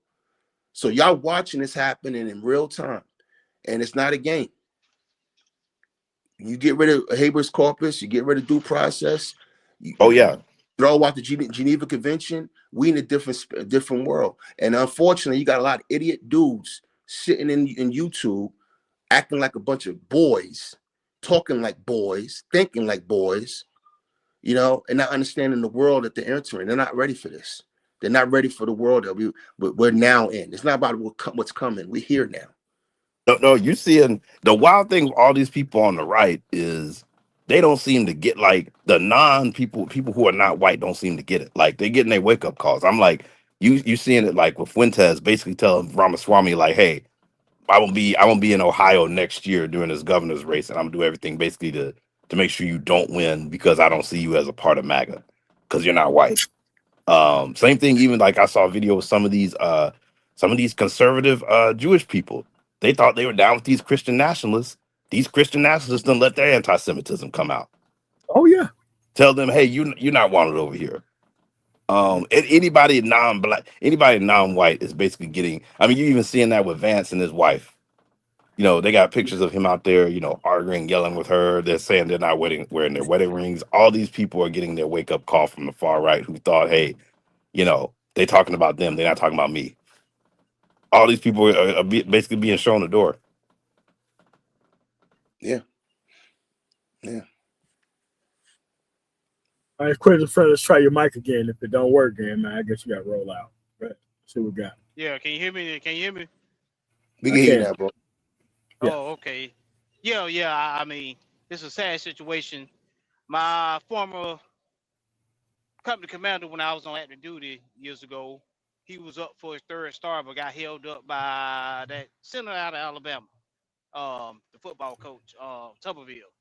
So y'all watching this happening in real time. And it's not a game. You get rid of habeas corpus, you get rid of due process. Throw out the Geneva Convention. We in a different world. And unfortunately, you got a lot of idiot dudes sitting in YouTube acting like a bunch of boys talking like boys, thinking like boys, you know, and not understanding the world that they're entering. They're not ready for this. They're not ready for the world that we're now in. It's not about what's coming. We're here now. No, you seeing the wild thing with all these people on the right is they don't seem to get, like, the people who are not white don't seem to get it. Like, they're getting their wake up calls. I'm like, you seeing it like with Fuentes basically telling Ramaswamy, like, hey, I won't be in Ohio next year during this governor's race, and I'm gonna do everything basically to make sure you don't win because I don't see you as a part of MAGA because you're not white. Same thing, even like I saw a video of some of these conservative Jewish people. They thought they were down with these Christian nationalists. These Christian nationalists didn't let their anti-Semitism come out. Oh yeah. Tell them, hey, you're not wanted over here. Anybody non-black, anybody non-white is basically getting. I mean, you're even seeing that with Vance and his wife. You know, they got pictures of him out there, you know, arguing, yelling with her. They're saying they're not wearing their wedding rings. All these people are getting their wake up call from the far right who thought, hey, you know, they talking about them. They're not talking about me. All these people are basically being shown the door. Yeah. All right, Quentin, let's try your mic again. If it don't work, then man, I guess you got to roll out. Right. See what we got. Yeah, can you hear me? Can you hear me? We can hear you now, bro. Yeah. Oh, okay. Yeah. I mean, it's a sad situation. My former company commander, when I was on active duty years ago, he was up for his third star, but got held up by that center out of Alabama, the football coach, Tuberville.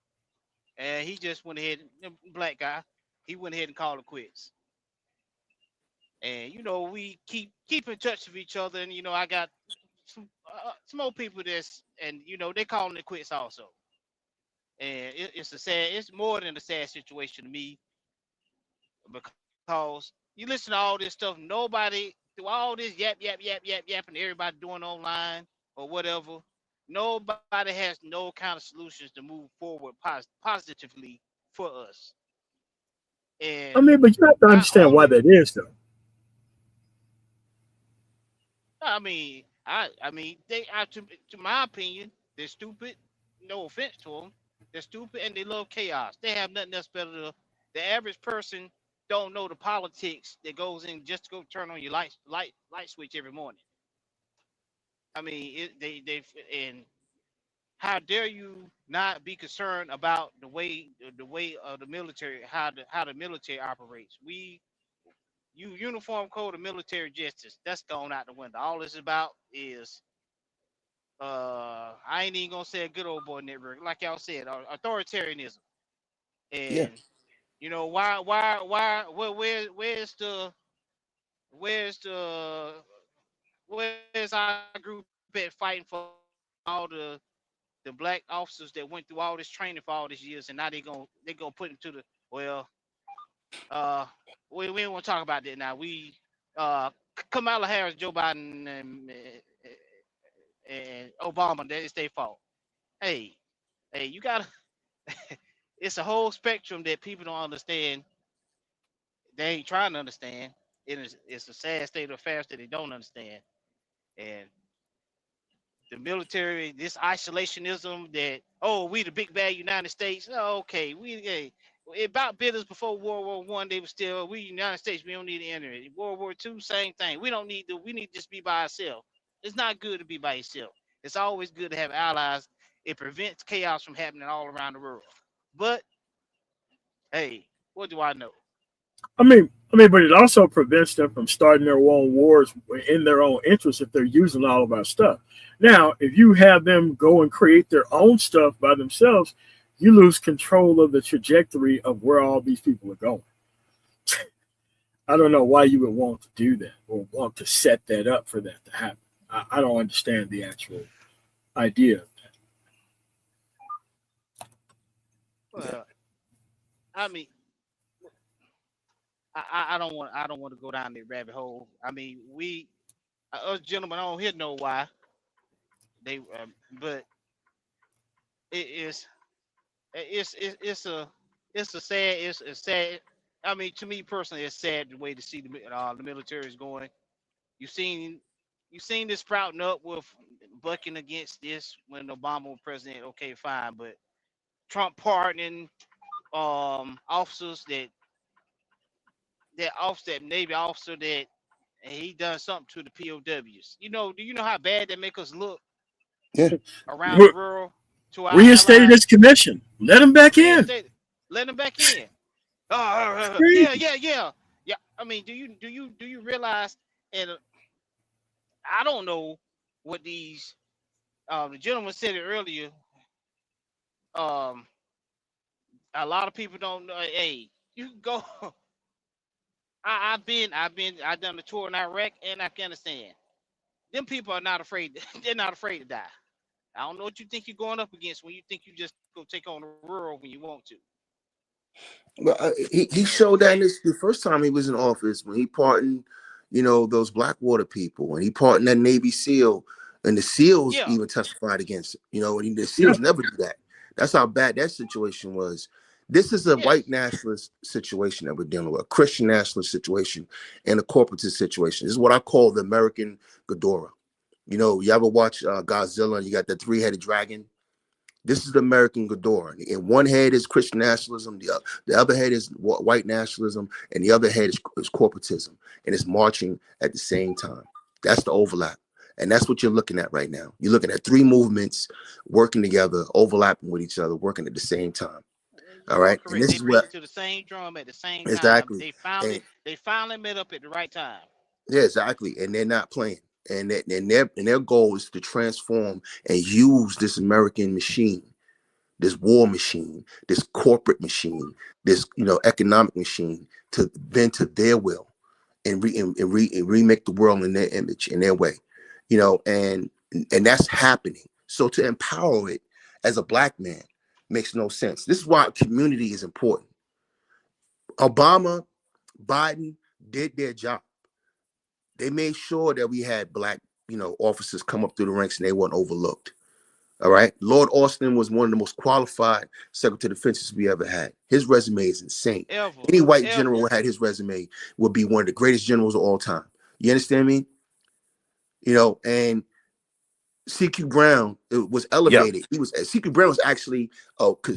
And he just went ahead, black guy, he went ahead and called it quits. And you know, we keep in touch with each other, and you know, I got some old people that's, and you know, they calling it quits also. And it's more than a sad situation to me, because you listen to all this stuff, nobody through all this yapping everybody doing online or whatever, nobody has no kind of solutions to move forward positively for us. And I mean, but you have to understand why that is, though. I mean, they are, to my opinion, they're stupid. No offense to them, they're stupid and they love chaos. They have nothing else better to. The average person don't know the politics that goes in just to go turn on your light switch every morning. I mean, they and how dare you not be concerned about the way of the military, how the military operates. Uniform code of military justice, that's gone out the window. All it's about is I ain't even gonna say a good old boy network, like y'all said, authoritarianism. And you know, where's our group at fighting for all the black officers that went through all this training for all these years, and now they gonna put them to the, well, we don't want to talk about that now. We Kamala Harris, Joe Biden, and Obama, that is their fault. Hey, you gotta. It's a whole spectrum that people don't understand. They ain't trying to understand. It's a sad state of affairs that they don't understand. And the military, this isolationism that, oh, we the big bad United States. Oh, okay, about business before World War One, they were still, we United States, we don't need to enter it. World War II, same thing. We need to just be by ourselves. It's not good to be by yourself. It's always good to have allies. It prevents chaos from happening all around the world. But hey, what do I know? I mean, but it also prevents them from starting their own wars in their own interest if they're using all of our stuff. Now, if you have them go and create their own stuff by themselves, you lose control of the trajectory of where all these people are going. I don't know why you would want to do that or want to set that up for that to happen. I don't understand the actual idea of that. Well, I mean, I don't want to go down the rabbit hole. I mean, us gentlemen, I don't here know why they, but it's sad. I mean, to me personally, it's sad the way to see the military is going. You've seen this sprouting up with bucking against this when Obama was president. Okay, fine, but Trump pardoning officers that offset Navy officer that and he done something to the POWs. You know, do you know how bad that make us look Yeah. around the world to our Reinstated allies? his commission. Let him back in. Let him back in. Yeah. I mean, do you realize? And I don't know what these. The gentleman said it earlier. A lot of people don't know. Hey, you can go. I've done the tour in Iraq and Afghanistan. Them people are not afraid. They're not afraid to die. I don't know what you think you're going up against when you think you just go take on the world when you want to. Well, he showed that in the first time he was in office when he pardoned, those Blackwater people, and he pardoned that Navy SEAL, and the SEALs even testified against it. And the SEALs never do that. That's how bad that situation was. This is a white nationalist situation that we're dealing with, a Christian nationalist situation, and a corporatist situation. This is what I call the American Ghidorah. You ever watch Godzilla and you got the three-headed dragon? This is the American Ghidorah. In one head is Christian nationalism, the other head is white nationalism, and the other head is corporatism, and it's marching at the same time. That's the overlap, and that's what you're looking at right now. You're looking at three movements working together, overlapping with each other, working at the same time. All right, and this is what to the same drum at the same time. Exactly. They finally met up at the right time. Yeah, exactly, and they're not playing. And their goal is to transform and use this American machine, this war machine, this corporate machine, this economic machine to bend to their will and remake the world in their image, in their way, and that's happening. So to empower it as a black man makes no sense. This is why community is important. Obama, Biden did their job. They made sure that we had black, officers come up through the ranks and they weren't overlooked. All right. Lord Austin was one of the most qualified Secretary of Defense we ever had. His resume is insane. Any white general who had his resume would be one of the greatest generals of all time. You understand me? And CQ Brown was elevated. Yeah. CQ Brown was actually,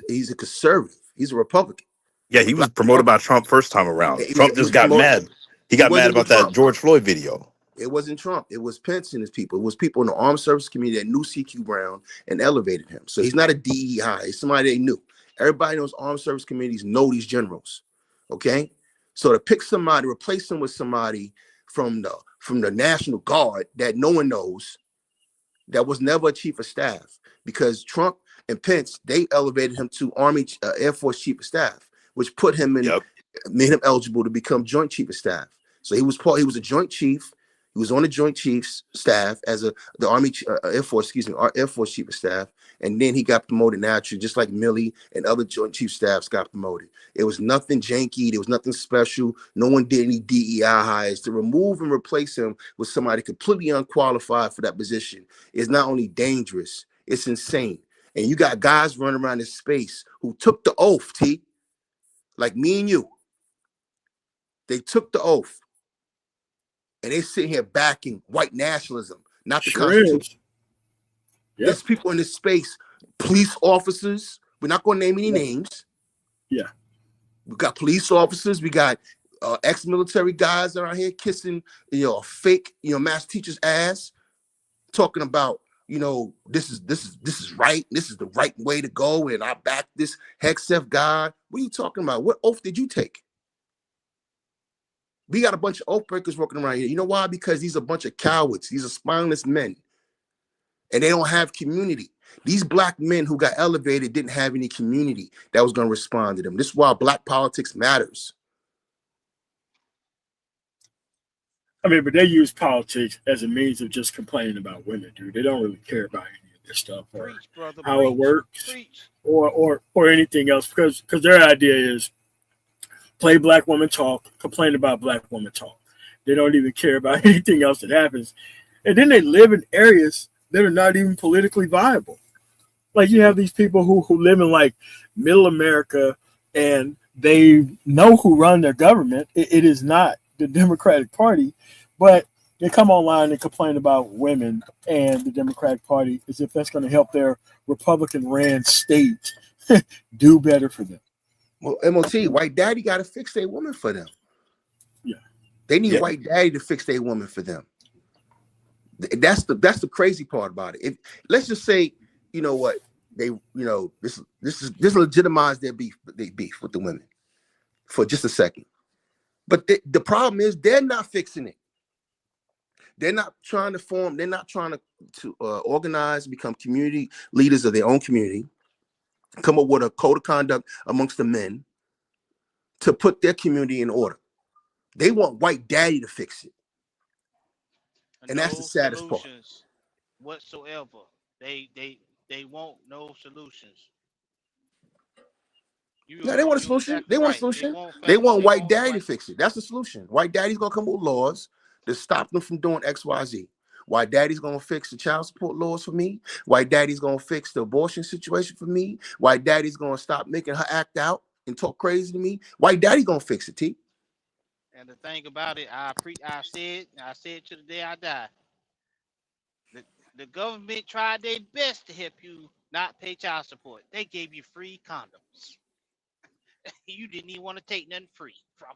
he's a conservative. He's a Republican. Yeah, he was promoted by Trump first time around. Trump just got mad. He got mad about that George Floyd video. It wasn't Trump. It was Pence and his people. It was people in the armed service community that knew CQ Brown and elevated him. So he's not a DEI. He's somebody they knew. Everybody in those armed service communities know these generals. Okay? So to pick somebody, replace him with somebody from the National Guard that no one knows, that was never a chief of staff, because Trump and Pence, they elevated him to Army Air Force chief of staff, which put him in, made him eligible to become joint chief of staff. So he was a joint chief. He was on the Joint Chiefs staff as the Army Air Force chief of staff, and then he got promoted naturally, just like Milley and other Joint Chief staffs got promoted. It was nothing janky. There was nothing special. No one did any DEI hires. To remove and replace him with somebody completely unqualified for that position is not only dangerous, it's insane. And you got guys running around this space who took the oath, T, like me and you. They took the oath. And they sit here backing white nationalism, not the Constitution. Yep. There's people in this space, police officers. We're not going to name any names. Yeah. We got police officers. We got ex-military guys around here kissing, a fake, mass teacher's ass, talking about, this is right. This is the right way to go. And I back this Hegseth guy. What are you talking about? What oath did you take? We got a bunch of oath breakers working around here. You know why? Because these are a bunch of cowards. These are spineless men. And they don't have community. These black men who got elevated didn't have any community that was going to respond to them. This is why black politics matters. I mean, but they use politics as a means of just complaining about women, dude. They don't really care about any of this stuff or how it works or anything else, because their idea is play black women talk, complain about black women talk. They don't even care about anything else that happens. And then they live in areas that are not even politically viable. Like you have these people who live in like middle America and they know who run their government. It is not the Democratic Party, but they come online and complain about women and the Democratic Party as if that's going to help their Republican ran state Do better for them. Well, MOT, white daddy got to fix their woman for them. Yeah. They need Yeah. white daddy to fix their woman for them. That's the crazy part about it. If let's just say, you know what, they, you know, this legitimized their beef with the women for just a second. But the problem is they're not fixing it. They're not trying to form, they're not trying to organize, become community leaders of their own community, come up with a code of conduct amongst the men to put their community in order. They want white daddy to fix it. And that's the saddest part. Solutions whatsoever. They want no solutions. No, they want a solution. Exactly They want a right. solution. They They want white want daddy to fix it. That's the solution. White daddy's gonna come with laws to stop them from doing X, Y, Z. White daddy's gonna fix the child support laws for me. White daddy's gonna fix the abortion situation for me. White daddy's gonna stop making her act out and talk crazy to me. White daddy gonna fix it, T. And the thing about it, I said to the day I die. The government tried their best to help you not pay child support. They gave you free condoms. You didn't even want to take nothing free from.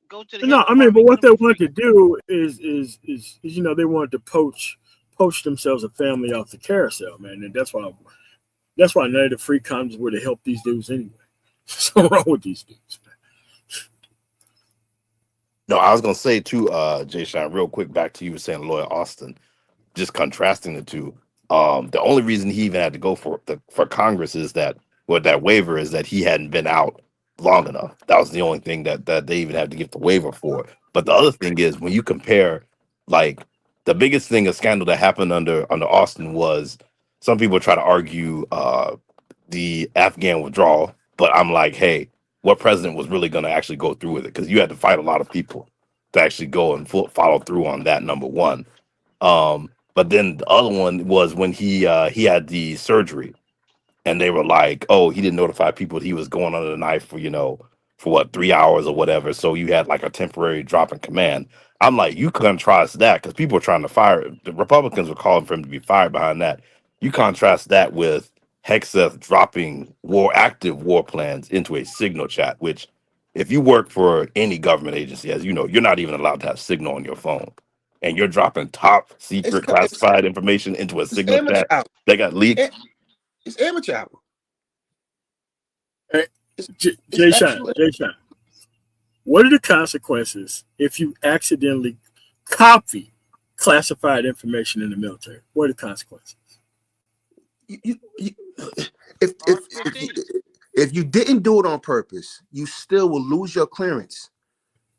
Go to the No, health I mean, but department, what get they them want free. to do is you know, they wanted to poach themselves a family off the carousel, man, and that's why none of the free condoms were to help these dudes anyway. What's wrong with these dudes, man? No, I was gonna say too, Jay Sean, real quick, back to you saying Lloyd Austin, just contrasting the two. The only reason he even had to go for Congress is that, well, that waiver is that he hadn't been out long enough. That was the only thing that they even had to give the waiver for. But the other thing is, when you compare, like, the biggest thing, a scandal that happened under Austin was, some people try to argue the Afghan withdrawal, but I'm like, hey, what president was really going to actually go through with it? Because you had to fight a lot of people to actually go and follow through on that, number one. But then the other one was when he had the surgery, and they were like, oh, he didn't notify people he was going under the knife for, for what, 3 hours or whatever. So you had like a temporary drop in command. I'm like, you contrast that, because people are trying to fire. The Republicans were calling for him to be fired behind that. You contrast that with Hegseth dropping active war plans into a Signal chat, which, if you work for any government agency, as you know, you're not even allowed to have Signal on your phone. And you're dropping top secret classified information into a Signal chat that got leaked. It's amateur hour. Hey, Jay Sean, what are the consequences if you accidentally copy classified information in the military? What are the consequences? If you didn't do it on purpose, you still will lose your clearance.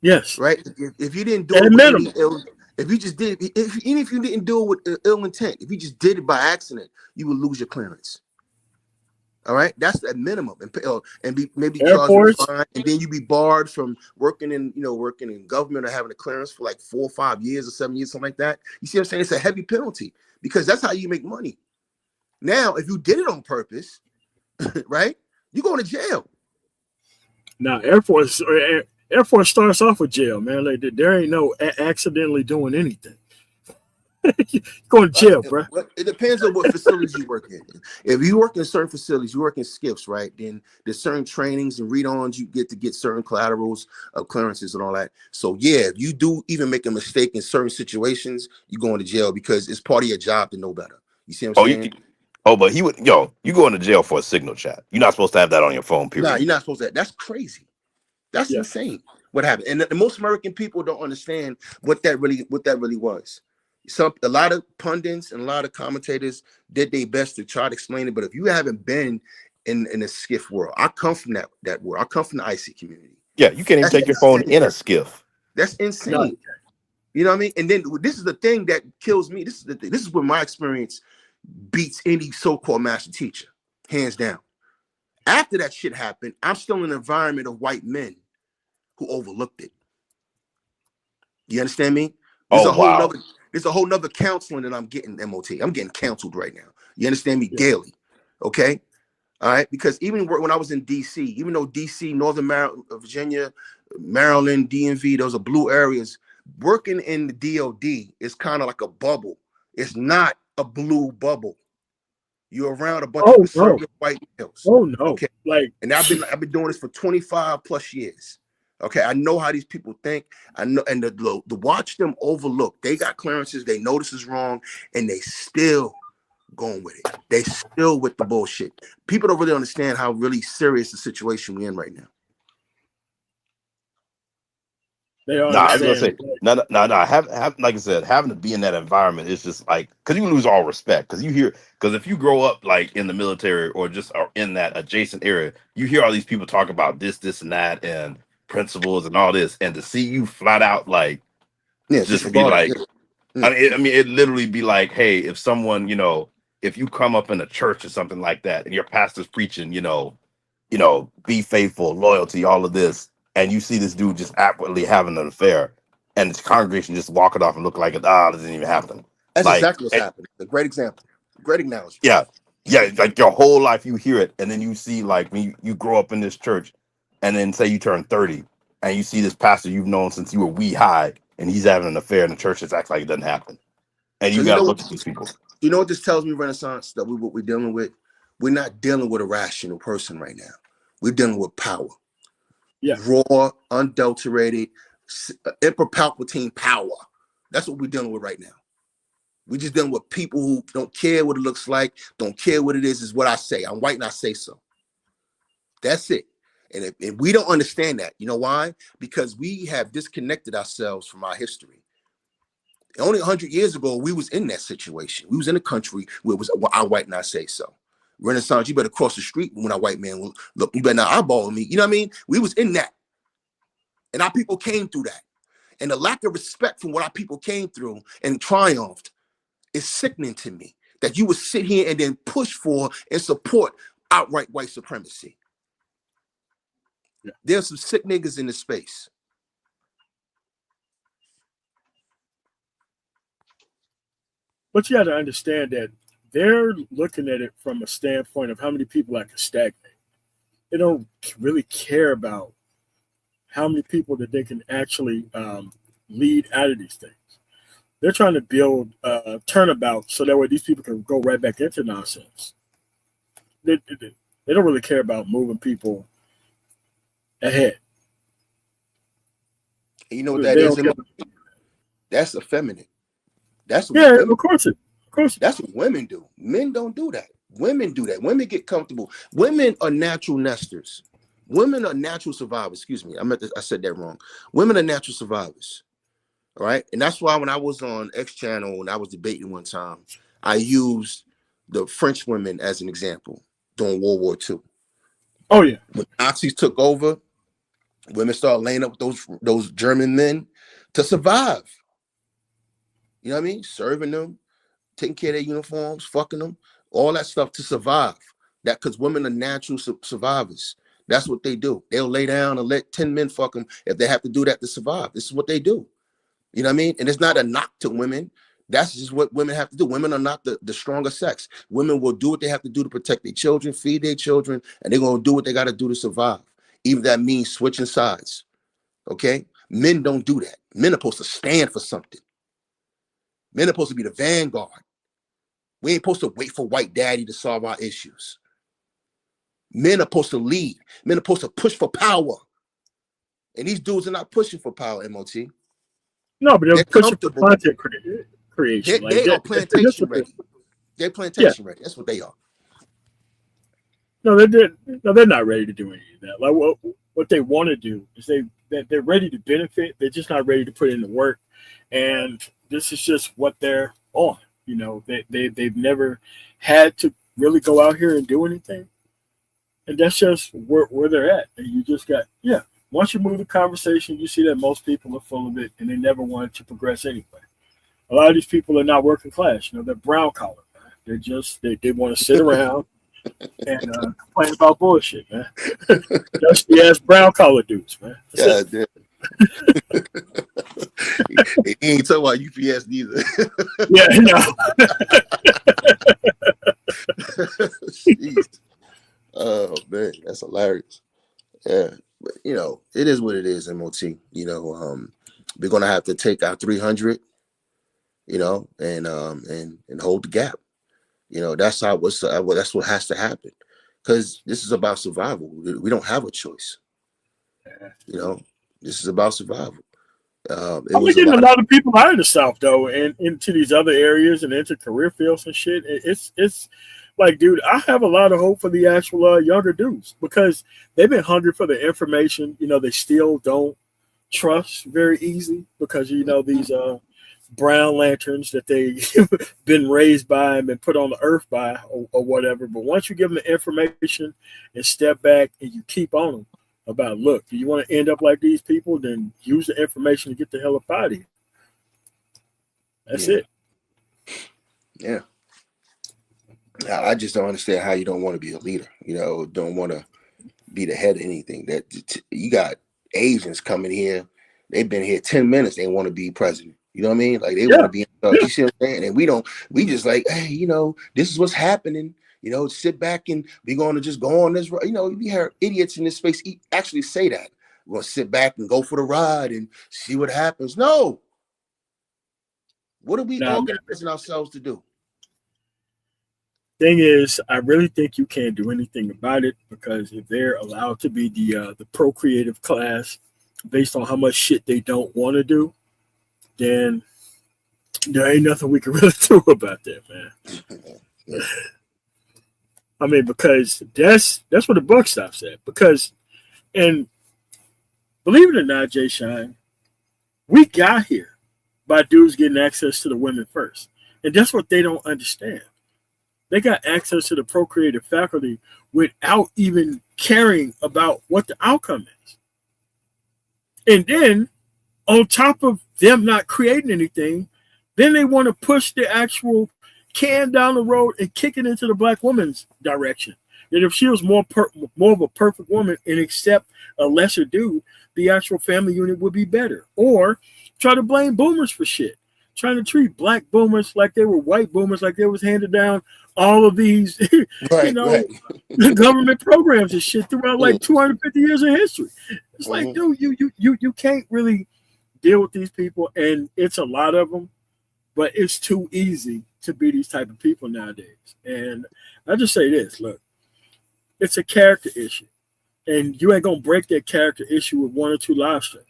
Yes. Right? If you didn't do it with if you just did, even if you didn't do it with ill intent, if you just did it by accident, you will lose your clearance. All right, that's at minimum, and maybe charged with a fine, and then you be barred from working in government or having a clearance for like 4 or 5 years or 7 years, something like that. You see what I'm saying? It's a heavy penalty, because that's how you make money. Now, if you did it on purpose, right, you're going to jail. Now, Air Force starts off with jail, man. Like, there ain't no accidentally doing anything. Going to jail, bro. It depends on what facilities you work in. If you work in certain facilities, you work in SCIFs, right? Then there's certain trainings and read-ons you get to get certain collaterals of clearances and all that. So yeah, if you do even make a mistake in certain situations, you're going to jail, because it's part of your job to know better. You see what I'm saying? But you go into jail for a Signal chat. You're not supposed to have that on your phone, period. Nah, you're not supposed to. That's crazy. That's insane. What happened? And the most American people don't understand what that really was. A lot of pundits and a lot of commentators did their best to try to explain it, but if you haven't been in the SCIF world, I come from that world. I come from the IC community. Yeah, you can't even take your phone in a SCIF. That's insane. You know what I mean? And then this is the thing that kills me. This is where my experience beats any so-called master teacher, hands down. After that shit happened, I'm still in an environment of white men who overlooked it. You understand me? There's a whole nother counseling that I'm getting, MOT. I'm getting counseled right now. You understand me? Daily. Okay? All right? Because even when I was in DC, even though DC, Northern Virginia, Maryland, DMV, those are blue areas, working in the DOD is kind of like a bubble. It's not a blue bubble. You're around a bunch Oh, of no. conservative white males. Oh no. Okay. Like, And I've been doing this for 25 plus years. Okay, I know how these people think. I know, and the watch them overlook. They got clearances. They know this is wrong, and they still going with it. They still with the bullshit. People don't really understand how really serious the situation we're in right now. they are. No, I was gonna say, no. Have like I said, having to be in that environment is just like, because you lose all respect. Because if you grow up like in the military or just are in that adjacent area, you hear all these people talk about this, and that, and principles and all this, and to see you flat out like, just be like, I mean, it literally be like, hey, if someone, if you come up in a church or something like that, and your pastor's preaching, be faithful, loyalty, all of this. And you see this dude just outwardly having an affair, and the congregation just walking off and look like it doesn't even happen. That's like, exactly what's happening. A great example. Great analogy. Yeah. Like your whole life you hear it, and then you see like when you grow up in this church, and then say you turn 30, and you see this pastor you've known since you were wee high, and he's having an affair in the church. It's acts like it doesn't happen, and you got to look at these people. You know what this tells me, Renaissance? That what we're dealing with. We're not dealing with a rational person right now. We're dealing with power. Yeah. Raw, unadulterated, Emperor Palpatine power. That's what we're dealing with right now. We're just dealing with people who don't care what it looks like, don't care what it is what I say. I'm white and I say so. That's it. And if we don't understand that, you know why? Because we have disconnected ourselves from our history. Only 100 years ago, we was in that situation. We was in a country where it was, well, I'm white and I say so. Renaissance, you better cross the street when a white man will look. You better not eyeball me. You know what I mean? We was in that. And our people came through that. And the lack of respect from what our people came through and triumphed is sickening to me. That you would sit here and then push for and support outright white supremacy. Yeah. There's some sick niggas in this space. But you got to understand that they're looking at it from a standpoint of how many people I can stagnate. They don't really care about how many people that they can actually lead out of these things. They're trying to build a turnabout so that way these people can go right back into nonsense. They don't really care about moving people ahead. You know what that is? That's effeminate. That's what women, of course. That's what women do. Men don't do that. Women do that. Women get comfortable. Women are natural nesters. Women are natural survivors. Excuse me. I said that wrong. Women are natural survivors. All right. And that's why when I was on X Channel and I was debating one time, I used the French women as an example during World War II. Oh, yeah. When Nazis took over, women started laying up with those German men to survive. You know what I mean? Serving them, taking care of their uniforms, fucking them, all that stuff to survive. That because women are natural survivors. That's what they do. They'll lay down and let 10 men fuck them if they have to do that to survive. This is what they do. You know what I mean? And it's not a knock to women. That's just what women have to do. Women are not the stronger sex. Women will do what they have to do to protect their children, feed their children, and they're going to do what they got to do to survive. Even if that means switching sides. Okay? Men don't do that. Men are supposed to stand for something. Men are supposed to be the vanguard. We ain't supposed to wait for white daddy to solve our issues. Men are supposed to lead. Men are supposed to push for power. And these dudes are not pushing for power, MOT. No, but they're pushing for content creation. They are plantation ready. They're plantation ready. That's what they are. No, they're not ready to do any of that. Like what they want to do is they're ready to benefit. They're just not ready to put in the work. And this is just what they're on. You know, they've never had to really go out here and do anything. And that's just where they're at. And you just got, once you move the conversation, you see that most people are full of it and they never wanted to progress anyway. A lot of these people are not working class. You know, they're brown collar. They're just, they want to sit around and complain about bullshit, man. Dusty ass brown collar dudes, man. God damn. He ain't talking about UPS neither. Yeah, no. Jeez. Oh man, that's hilarious. Yeah, but you know, it is what it is, MOT. You know, we're gonna have to take our 300, you know, and hold the gap. You know, that's what has to happen, because this is about survival. We don't have a choice. You know, this is about survival. I'm getting a lot of people out of the South though, and into these other areas and into career fields and shit. It's like, dude, I have a lot of hope for the actual younger dudes, because they've been hungry for the information. You know, they still don't trust very easy, because you know these brown lanterns that they've been raised by and been put on the earth by, or whatever. But once you give them the information and step back and you keep on them about, look, do you want to end up like these people? Then use the information to get the hell up out of here. That's it. Yeah. I just don't understand how you don't want to be a leader. You know, don't want to be the head of anything. That you got Asians coming here. They've been here 10 minutes. They want to be president. You know what I mean? Like they want to be. You see what I'm saying? And we don't. We just like, hey, you know, this is what's happening. You know, sit back and we're going to just go on this. You know, we hear idiots in this space actually say that. We're going to sit back and go for the ride and see what happens. No. What are we organizing ourselves to do? Thing is, I really think you can't do anything about it, because if they're allowed to be the procreative class based on how much shit they don't want to do, then there ain't nothing we can really do about that, man. I mean, because that's where the buck stops at. Because, and believe it or not, Jay Shine, we got here by dudes getting access to the women first. And that's what they don't understand. They got access to the procreative faculty without even caring about what the outcome is. And then, on top of them not creating anything, then they want to push the actual can down the road and kick it into the black woman's direction. That if she was more of a perfect woman and accept a lesser dude, the actual family unit would be better. Or try to blame boomers for shit. Trying to treat black boomers like they were white boomers, like they was handed down all of these, government programs and shit throughout like 250 years of history. It's like, dude, you can't really deal with these people, and it's a lot of them, but it's too easy to be these type of people nowadays. And I just say this, look, it's a character issue, and you ain't gonna break that character issue with one or two live streams.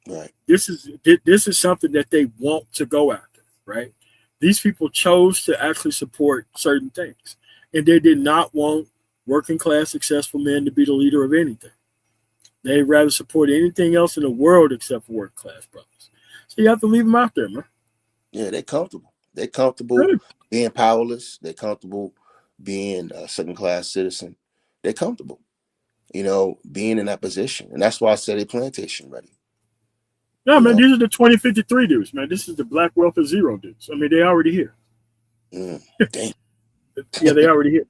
Right. This is something that they want to go after, right? These people chose to actually support certain things, and they did not want working class successful men to be the leader of anything. They'd rather support anything else in the world except for working class brothers. So you have to leave them out there, man. Yeah, they're comfortable. They're comfortable being powerless. They're comfortable being a second class citizen. They're comfortable, you know, being in that position. And that's why I said they plantation ready. No, man, these are the 2053 dudes, man. This is the Black Wealth of Zero dudes. I mean, they already here. Damn. Yeah, they already here.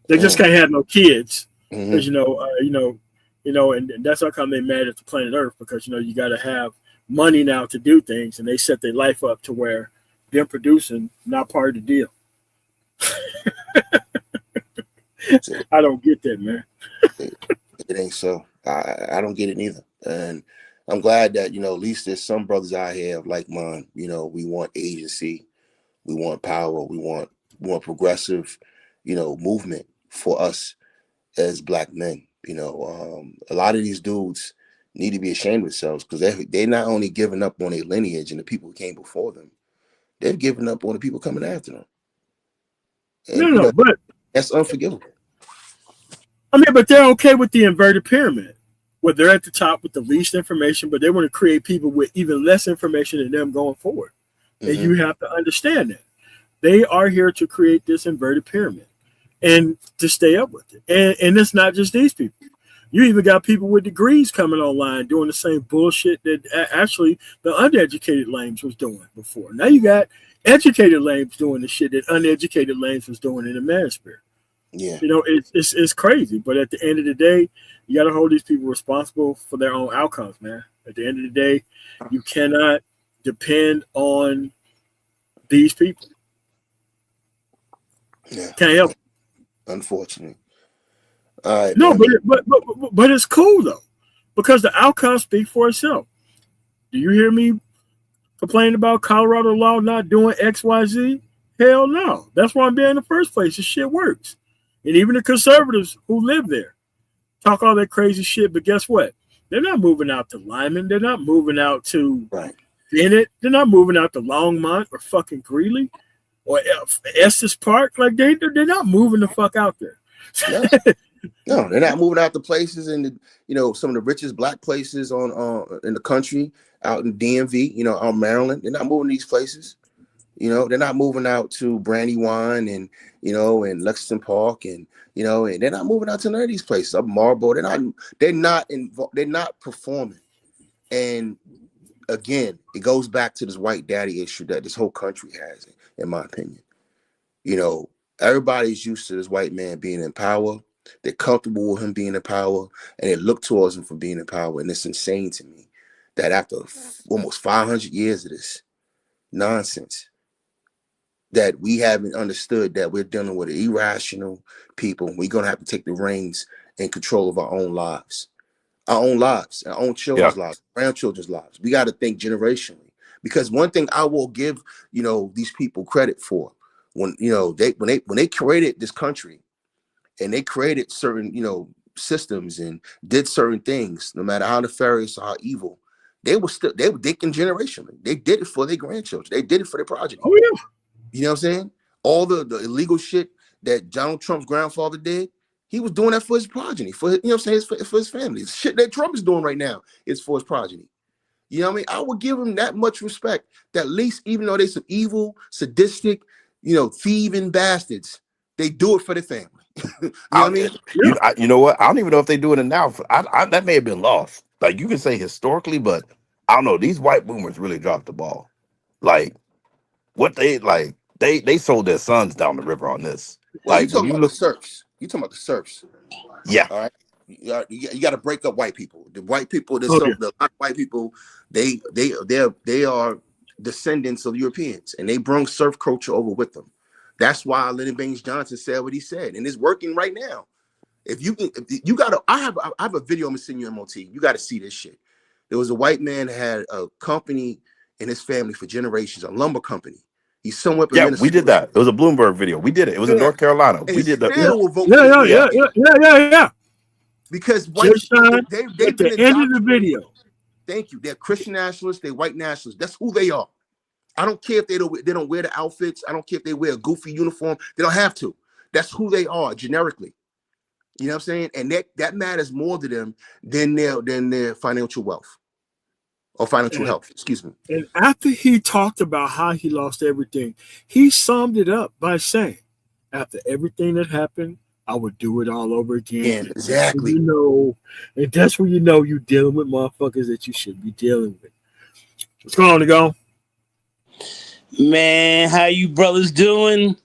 They just can't have no kids, because and that's how come they mad at the planet Earth, because you got to have money now to do things, and they set their life up to where them producing not part of the deal. I don't get that, man. It ain't so. I don't get it neither, and I'm glad that, at least there's some brothers out here like mine. We want agency, we want power, we want progressive, movement for us as black men. A lot of these dudes need to be ashamed of themselves, because they're not only giving up on their lineage and the people who came before them, they've given up on the people coming after them. And, but that's unforgivable. I mean, but they're okay with the inverted pyramid, where they're at the top with the least information, but they want to create people with even less information than them going forward. And you have to understand that. They are here to create this inverted pyramid and to stay up with it. And it's not just these people. You even got people with degrees coming online doing the same bullshit that actually the uneducated lames was doing before. Now you got educated lames doing the shit that uneducated lames was doing in the manosphere. Yeah. It's crazy, but at the end of the day, you got to hold these people responsible for their own outcomes, man. At the end of the day, you cannot depend on these people. Yeah. Can't help it. Unfortunately. All right. No, but it's cool though, because the outcome speaks for itself. Do you hear me complaining about Colorado law not doing XYZ? Hell no. That's why I'm there in the first place. This shit works. And even the conservatives who live there talk all that crazy shit, but guess what? They're not moving out to Lyman. They're not moving out to Bennett. They're not moving out to Longmont or fucking Greeley or Estes Park. Like they're not moving the fuck out there. No, they're not moving out to places in some of the richest black places on in the country, out in DMV, out Maryland. They're not moving these places. They're not moving out to Brandywine and and Lexington Park and and they're not moving out to none of these places. Up Marlboro, they're not performing. And again, it goes back to this white daddy issue that this whole country has, in my opinion. Everybody's used to this white man being in power. They're comfortable with him being in power, and they look towards him for being in power. And it's insane to me that after almost 500 years of this nonsense, that we haven't understood that we're dealing with irrational people. We're going to have to take the reins and control of our own lives, our own children's lives, grandchildren's lives. We got to think generationally, because one thing I will give, these people credit for, when they created this country and they created certain, systems and did certain things, no matter how nefarious or how evil, they were thinking generationally. They did it for their grandchildren. They did it for their progeny. Oh yeah. You know what I'm saying? All the illegal shit that Donald Trump's grandfather did, he was doing that for his progeny, for his family. The shit that Trump is doing right now is for his progeny. You know what I mean? I would give him that much respect, that at least, even though they're some evil, sadistic, thieving bastards, they do it for their family. You know what I mean? You know what? I don't even know if they're doing it now. That may have been lost. Like, you can say historically, but I don't know. These white boomers really dropped the ball. Like, what they sold their sons down the river on this. Well, Like, you talking about the serfs. You talking about the serfs. Yeah. All right. You got to break up white people. The white people, the white people, they are descendants of Europeans, and they brought serf culture over with them. That's why Lyndon Baines Johnson said what he said, and it's working right now. If you got to, I have a video I'm sending you, MOT. You got to see this shit. There was a white man that had a company in his family for generations, a lumber company. He's somewhere. Yeah, we did that. It was a Bloomberg video. We did it. It was in North Carolina. And we did that. Yeah. Because white they at the end of the video. Thank you. They're Christian nationalists. They're white nationalists. That's who they are. I don't care if they don't wear the outfits. I don't care if they wear a goofy uniform. They don't have to. That's who they are generically. You know what I'm saying? And that matters more to them than their financial wealth or financial health. Excuse me. And after he talked about how he lost everything, he summed it up by saying, after everything that happened, I would do it all over again. Yeah, exactly. And that's when you're dealing with motherfuckers that you should be dealing with. What's going on, to go? Man, how you brothers doing?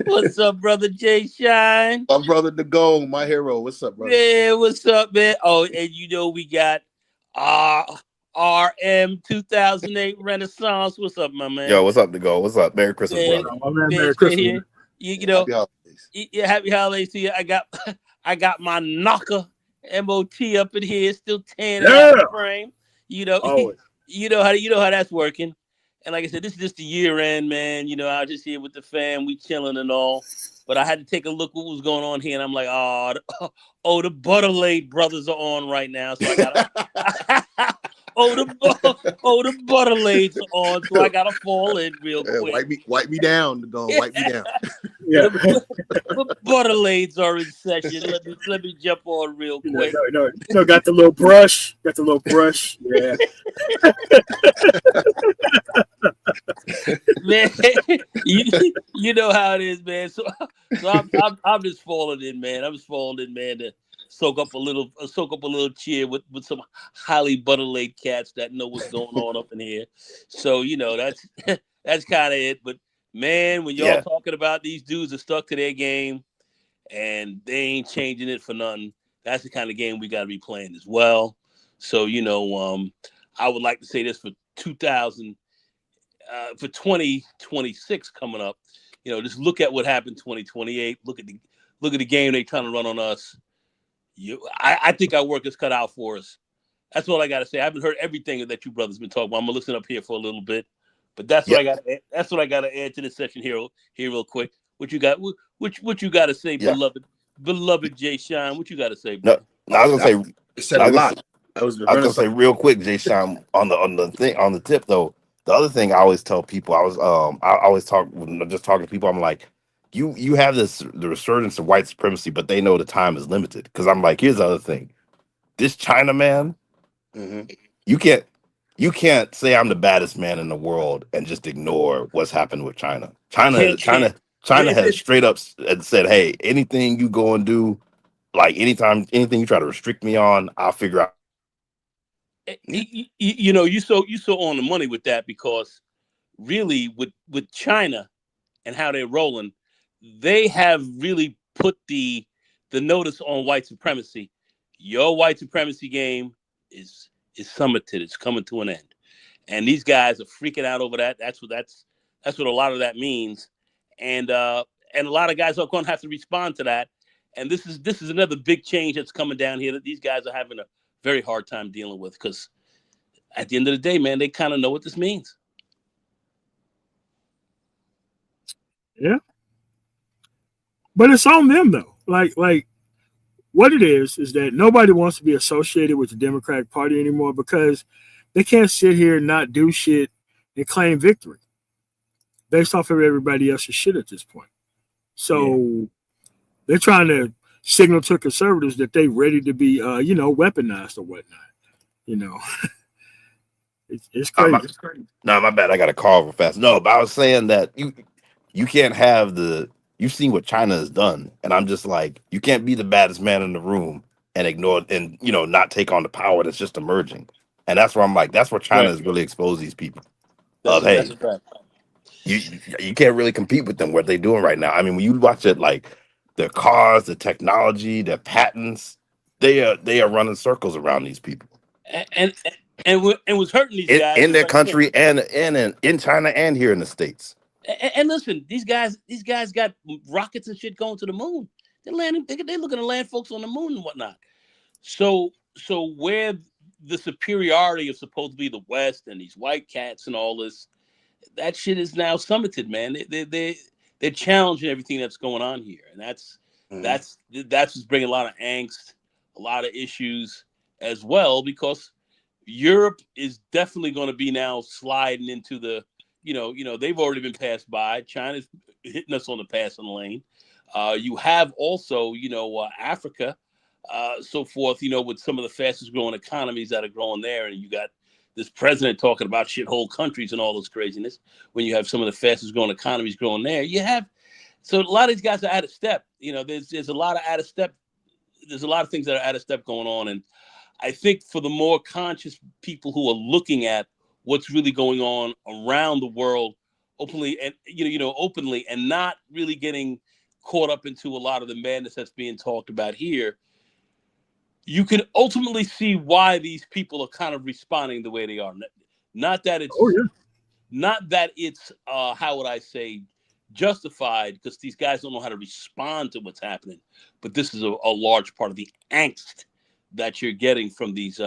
What's up, brother Jay Shine? My brother the Go, my hero. What's up, brother? Man, what's up, man? Oh, and we got RM 2008 Renaissance. What's up, my man? Yo, what's up, the Go? What's up? Merry Christmas, brother. Merry Christmas. Here. Happy holidays to you. I got my knocker MOT up in here, still tan out the frame. You know how that's working. And like I said, this is just the year end, man. I was just here with the fam, we chilling and all. But I had to take a look what was going on here, and I'm like, the Butterlade brothers are on right now, so I gotta. the Butterlades are on, so I gotta fall in real quick. Wipe me down, the Go. Wipe me down. Yeah. The Butterlades are in session. Let me jump on real quick. No, got the little brush. Yeah. Man, you know how it is, man. So I'm just falling in, man. To soak up a little cheer with some highly Butterlade cats that know what's going on up in here. So that's kind of it. But man, when y'all talking about these dudes are stuck to their game and they ain't changing it for nothing, that's the kind of game we got to be playing as well. So I would like to say this for 2026 coming up. Just look at what happened 2028. Look at the game they trying to run on us. I think our work is cut out for us. That's all I got to say. I haven't heard everything that you brothers been talking about. I'm gonna listen up here for a little bit, But that's what I got. That's what I got to add to this session here real quick. What you got? What you got to say, beloved Jay Sean? What you got to say, bro? No, I was gonna say. It said a lot. I was gonna say real quick, Jay Sean, on the tip though. The other thing I always tell people, I always talking to people. I'm like, you have the resurgence of white supremacy, but they know the time is limited. Because I'm like, here's the other thing. This China man, you can't say I'm the baddest man in the world and just ignore what's happened with China. China has straight up and said, hey, anything you go and do, like anything you try to restrict me on, I'll figure out. You so on the money with that, because really with China and how they're rolling, they have really put the notice on white supremacy. Your white supremacy game is summited. It's coming to an end, and these guys are freaking out over that. That's what a lot of that means, and a lot of guys are going to have to respond to that. And this is another big change that's coming down here that these guys are having a very hard time dealing with, because at the end of the day, man, they kind of know what this means. Yeah. But it's on them though. Like what it is that nobody wants to be associated with the Democratic Party anymore, because they can't sit here and not do shit and claim victory based off of everybody else's shit at this point. So they're trying to signal to conservatives that they're ready to be, weaponized or whatnot. It's crazy. No, my bad. I got a call real fast. No, but I was saying that you can't have you've seen what China has done, and I'm just like, you can't be the baddest man in the room and ignore and not take on the power that's just emerging. And that's where I'm like, that's where China has really exposed these people. Hey, you can't really compete with them. What they're doing right now. I mean, when you watch it, like their cars, the technology, their patents, they are running circles around these people. And was hurting these guys in their country and in China and here in the States. And listen, these guys got rockets and shit going to the moon. They're looking to land folks on the moon and whatnot. So where the superiority is supposed to be the West and these white cats and all this, that shit is now summited, man. They're challenging everything that's going on here, and that's what's bringing a lot of angst, a lot of issues as well, because Europe is definitely going to be now sliding into the, they've already been passed by. China's hitting us on the passing lane. You have also, Africa, so forth, with some of the fastest growing economies that are growing there. And you got this president talking about shithole countries and all this craziness. When you have some of the fastest growing economies growing there, so a lot of these guys are out of step. There's a lot of out of step. There's a lot of things that are out of step going on. And I think for the more conscious people who are looking at what's really going on around the world openly and, openly, and not really getting caught up into a lot of the madness that's being talked about here, you can ultimately see why these people are kind of responding the way they are. Not that it's, how would I say, justified, because these guys don't know how to respond to what's happening. But this is a large part of the angst that you're getting from these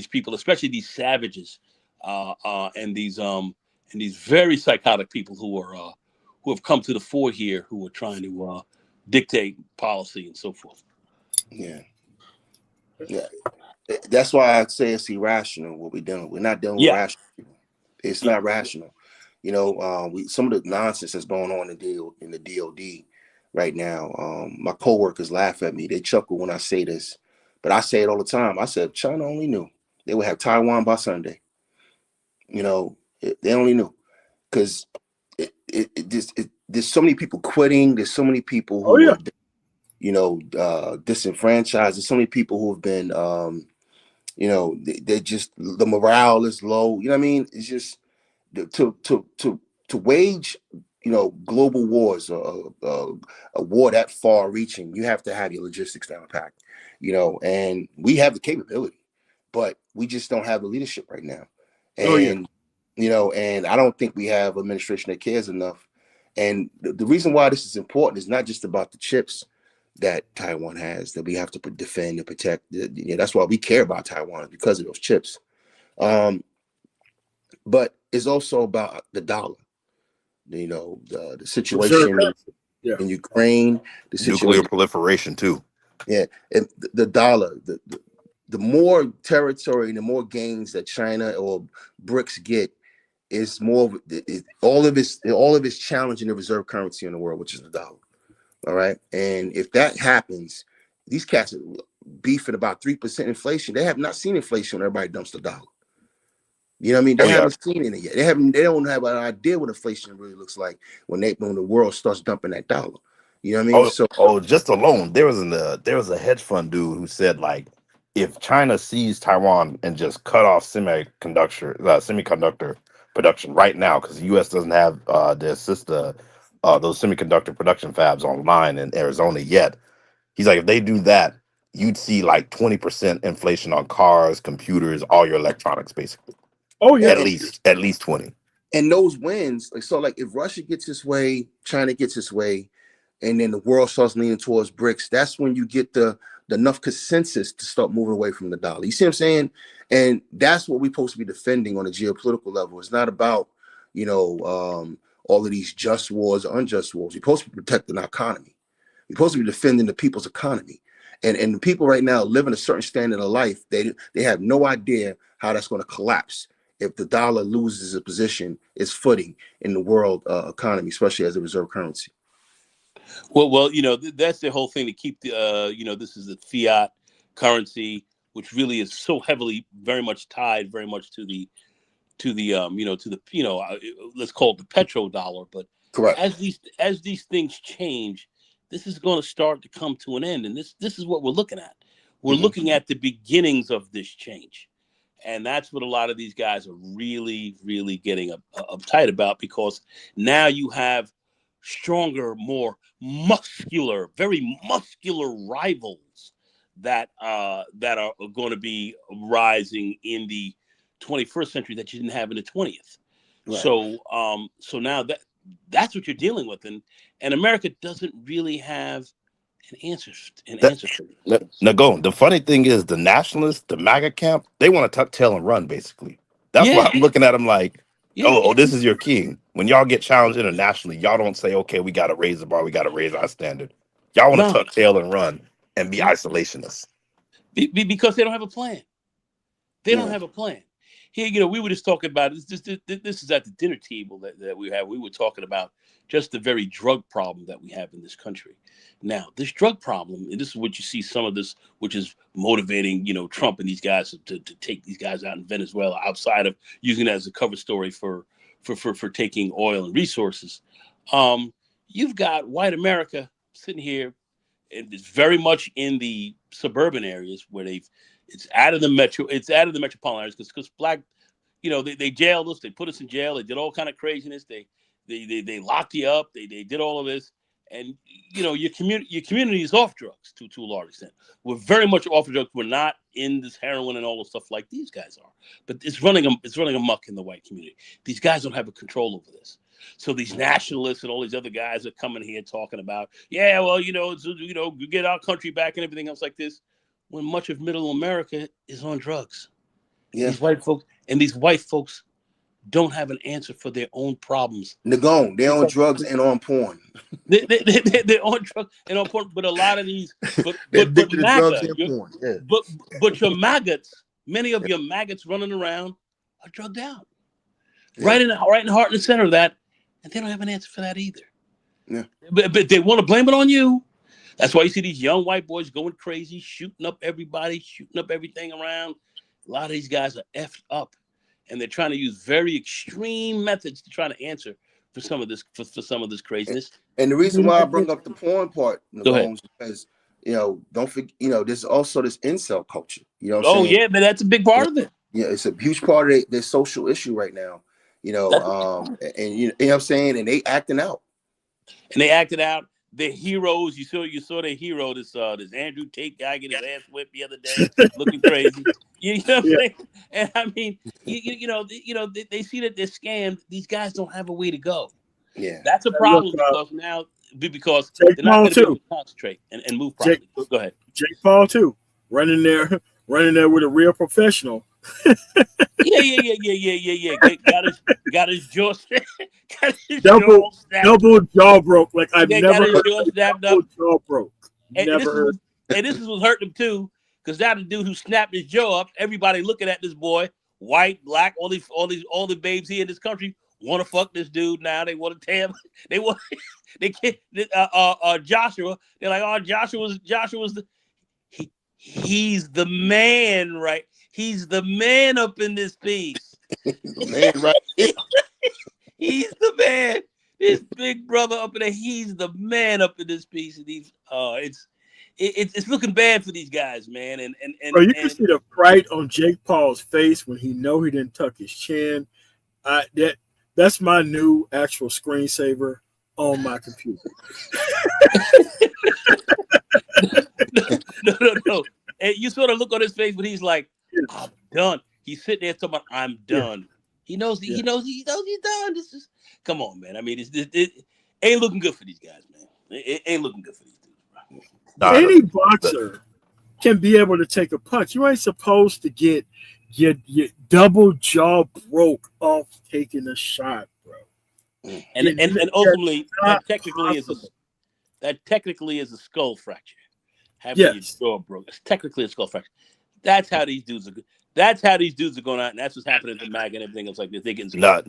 people, especially these savages, and these very psychotic people who have come to the fore here, who are trying to dictate policy and so forth. Yeah. That's why I say it's irrational what we're doing. We're not dealing with rational people. It's not rational. Some of the nonsense that's going on in the DOD right now. My coworkers laugh at me. They chuckle when I say this, but I say it all the time. I said, China only knew they would have Taiwan by Sunday. They only knew, because there's so many people quitting. There's so many people who are, disenfranchised. There's so many people who have been, they just, the morale is low. You know what I mean? It's just to wage, global wars, a war that far reaching, you have to have your logistics down packed, and we have the capability, but we just don't have the leadership right now. And, and I don't think we have an administration that cares enough. And the reason why this is important is not just about the chips that Taiwan has that we have to defend and protect. That's why we care about Taiwan, because of those chips. But is also about the dollar. You know, the Reserve situation currency. Yeah. in Ukraine, the Nuclear situation. proliferation too. Yeah, and the dollar, the more territory and the more gains that China or BRICS get, is more all of its challenging the reserve currency in the world, which is the dollar. All right, and if that happens, these cats are beefing about 3% inflation. They have not seen inflation when everybody dumps the dollar. You know what I mean? They haven't seen it yet. They don't have an idea what inflation really looks like when the world starts dumping that dollar. You know what I mean? Just alone, there was a hedge fund dude who said, like, if China seized Taiwan and just cut off semiconductor production right now, because the U.S. doesn't have those semiconductor production fabs online in Arizona yet. He's like, if they do that, you'd see like 20% inflation on cars, computers, all your electronics, basically. Oh yeah, at least 20. And those wins, like if Russia gets its way, China gets its way, and then the world starts leaning towards BRICS, that's when you get the enough consensus to start moving away from the dollar. You see what I'm saying? And that's what we're supposed to be defending on a geopolitical level. It's not about, all of these just wars or unjust wars. We're supposed to be protecting our economy. We're supposed to be defending the people's economy. And the people right now living a certain standard of life, they have no idea how that's going to collapse if the dollar loses its position, its footing in the world economy, especially as a reserve currency. Well, that's the whole thing to keep the, this is the fiat currency, which really is so heavily, very much tied, very much to the, let's call it the petrodollar. But correct. As these things change, this is going to start to come to an end, and this is what we're looking at. We're looking at the beginnings of this change. And that's what a lot of these guys are really, really getting uptight about, because now you have stronger, more muscular, very muscular rivals that are going to be rising in the 21st century that you didn't have in the 20th. Right. So now that's what you're dealing with, and America doesn't really have an answer for it. Nagone, the funny thing is, the nationalists, the MAGA camp, they want to tuck tail and run, basically. That's why I'm looking at them like, this is your king. When y'all get challenged internationally, y'all don't say, okay, we got to raise the bar, we got to raise our standard. Y'all want to tuck tail and run and be isolationists. Because they don't have a plan. They don't have a plan. Here, we were just talking about this is at the dinner table that we have. We were talking about just the very drug problem that we have in this country. Now, this drug problem, and this is what you see some of this, which is motivating, Trump and these guys to take these guys out in Venezuela, outside of using it as a cover story for taking oil and resources. You've got white America sitting here, and it's very much in the suburban areas where it's out of the metropolitan areas, because black, they jailed us, they put us in jail, they did all kind of craziness, they locked you up, they did all of this, and your community is off drugs to a large extent. We're very much off drugs. We're not in this heroin and all the stuff like these guys are, but it's running amok in the white community. These guys don't have a control over this. So these nationalists and all these other guys are coming here talking about, get our country back and everything else like this, when much of middle America is on drugs. Yeah. These white folks don't have an answer for their own problems. They're on drugs and on porn. They're on drugs and on porn, but a lot of these, but your maggots, many of your maggots running around are drugged out. Yeah. Right in the heart and the center of that, and they don't have an answer for that either. Yeah. But they want to blame it on you. That's why you see these young white boys going crazy, shooting up everybody, shooting up everything around. A lot of these guys are effed up, and they're trying to use very extreme methods to try to answer for some of this some of this craziness. And the reason why I bring up the porn part, is because don't forget, there's also this incel culture. You know what I'm saying? Yeah, but that's a big part of it. Yeah, it's a huge part of their social issue right now. And you know what I'm saying, and they acting out. The heroes, you saw their hero, this Andrew Tate guy get his ass whipped the other day, looking crazy. You know what I'm saying? And I mean, they see that they're scammed. These guys don't have a way to go. Yeah, that's a problem because they're not going to be able to concentrate and move properly. Go ahead. Jake Paul too, running there with a real professional Yeah. Got his jaw got his Double jaw snapped. double jaw broke. Like I've Yeah, never got his heard jaw of snapped double up. jaw broke. And Never heard. this is what hurt him too, because that the dude who snapped his jaw up. Everybody looking at this boy, white, black, all the babes here in this country want to fuck this dude now. They want to tear. They want. They can't. Joshua. They're like, oh, Joshua's the. He's the man, right? He's the man up in this piece. Man, right? He's the man. This big brother up in there. He's the man up in this piece. And it's looking bad for these guys, man. And Bro, you can see the fright on Jake Paul's face when he know he didn't tuck his chin. That's my new actual screensaver on my computer. No. And you sort of look on his face, but he's like, I'm done. He's sitting there talking about, I'm done. He knows he's done. This is, come on, man. I mean, it ain't looking good for these guys, man. It ain't looking good for these dudes, bro. Any boxer can be able to take a punch. You ain't supposed to get your double jaw broke off taking a shot, bro. And ultimately, that technically is a skull fracture. Having your jaw broke. It's technically a skull fracture. That's how these dudes are. That's how these dudes are going out, and that's what's happening to Mag and everything else like this. They getting but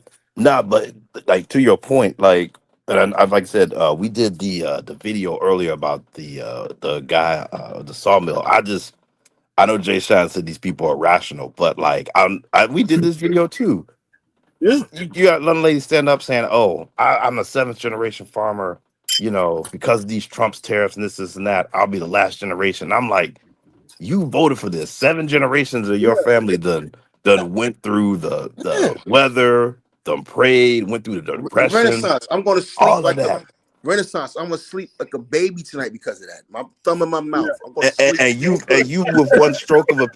like to your point, like, and I've like I said, we did the video earlier about the guy, the sawmill. I know Jay Sean said these people are rational, but like we did this video too. Yeah, you got one lady stand up saying, "Oh, I'm a 7th generation farmer. You know, because of these Trump's tariffs and this and that, I'll be the last generation." I'm like, you voted for this. 7 generations of your family done went through the weather, done prayed, went through the depression. Renaissance. I'm going to sleep all like of that. Renaissance. I'm going to sleep like a baby tonight because of that. My thumb in my mouth. I'm going to And, sleep. and you with one stroke of with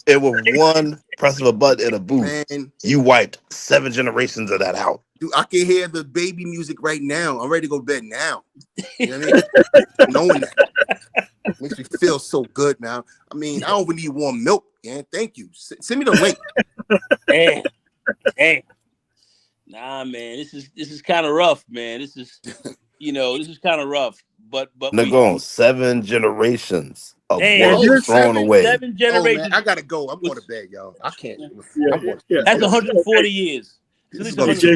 one press of a button in a booth, Man, you wiped 7 generations of that out. dude, I can hear the baby music right now. I'm ready to go to bed now. You know what I mean? Knowing that makes me feel so good now. I mean, I don't even need warm milk, man. Thank you. Send me the link. Damn. Nah, man, this is kind of rough, man. This is kind of rough. But Nigga, 7 generations of damn, work thrown away. 7 generations. Oh, man, I gotta go. I'm going to bed, y'all. I can't. That's 140 years. Jay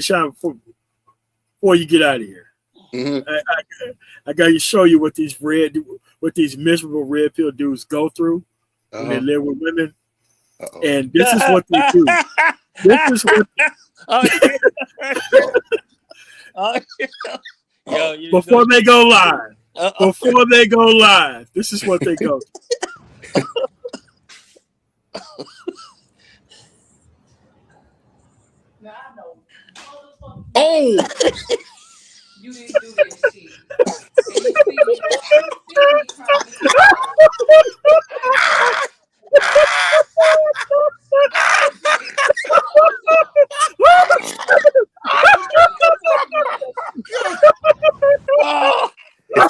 Sean, before you get out of here, I got to show you what these miserable red pill dudes go through when they live with women. And this is what they do. This is what before they go live. Before they go live, this is what they go through. Oh! You didn't do this shit. And you see me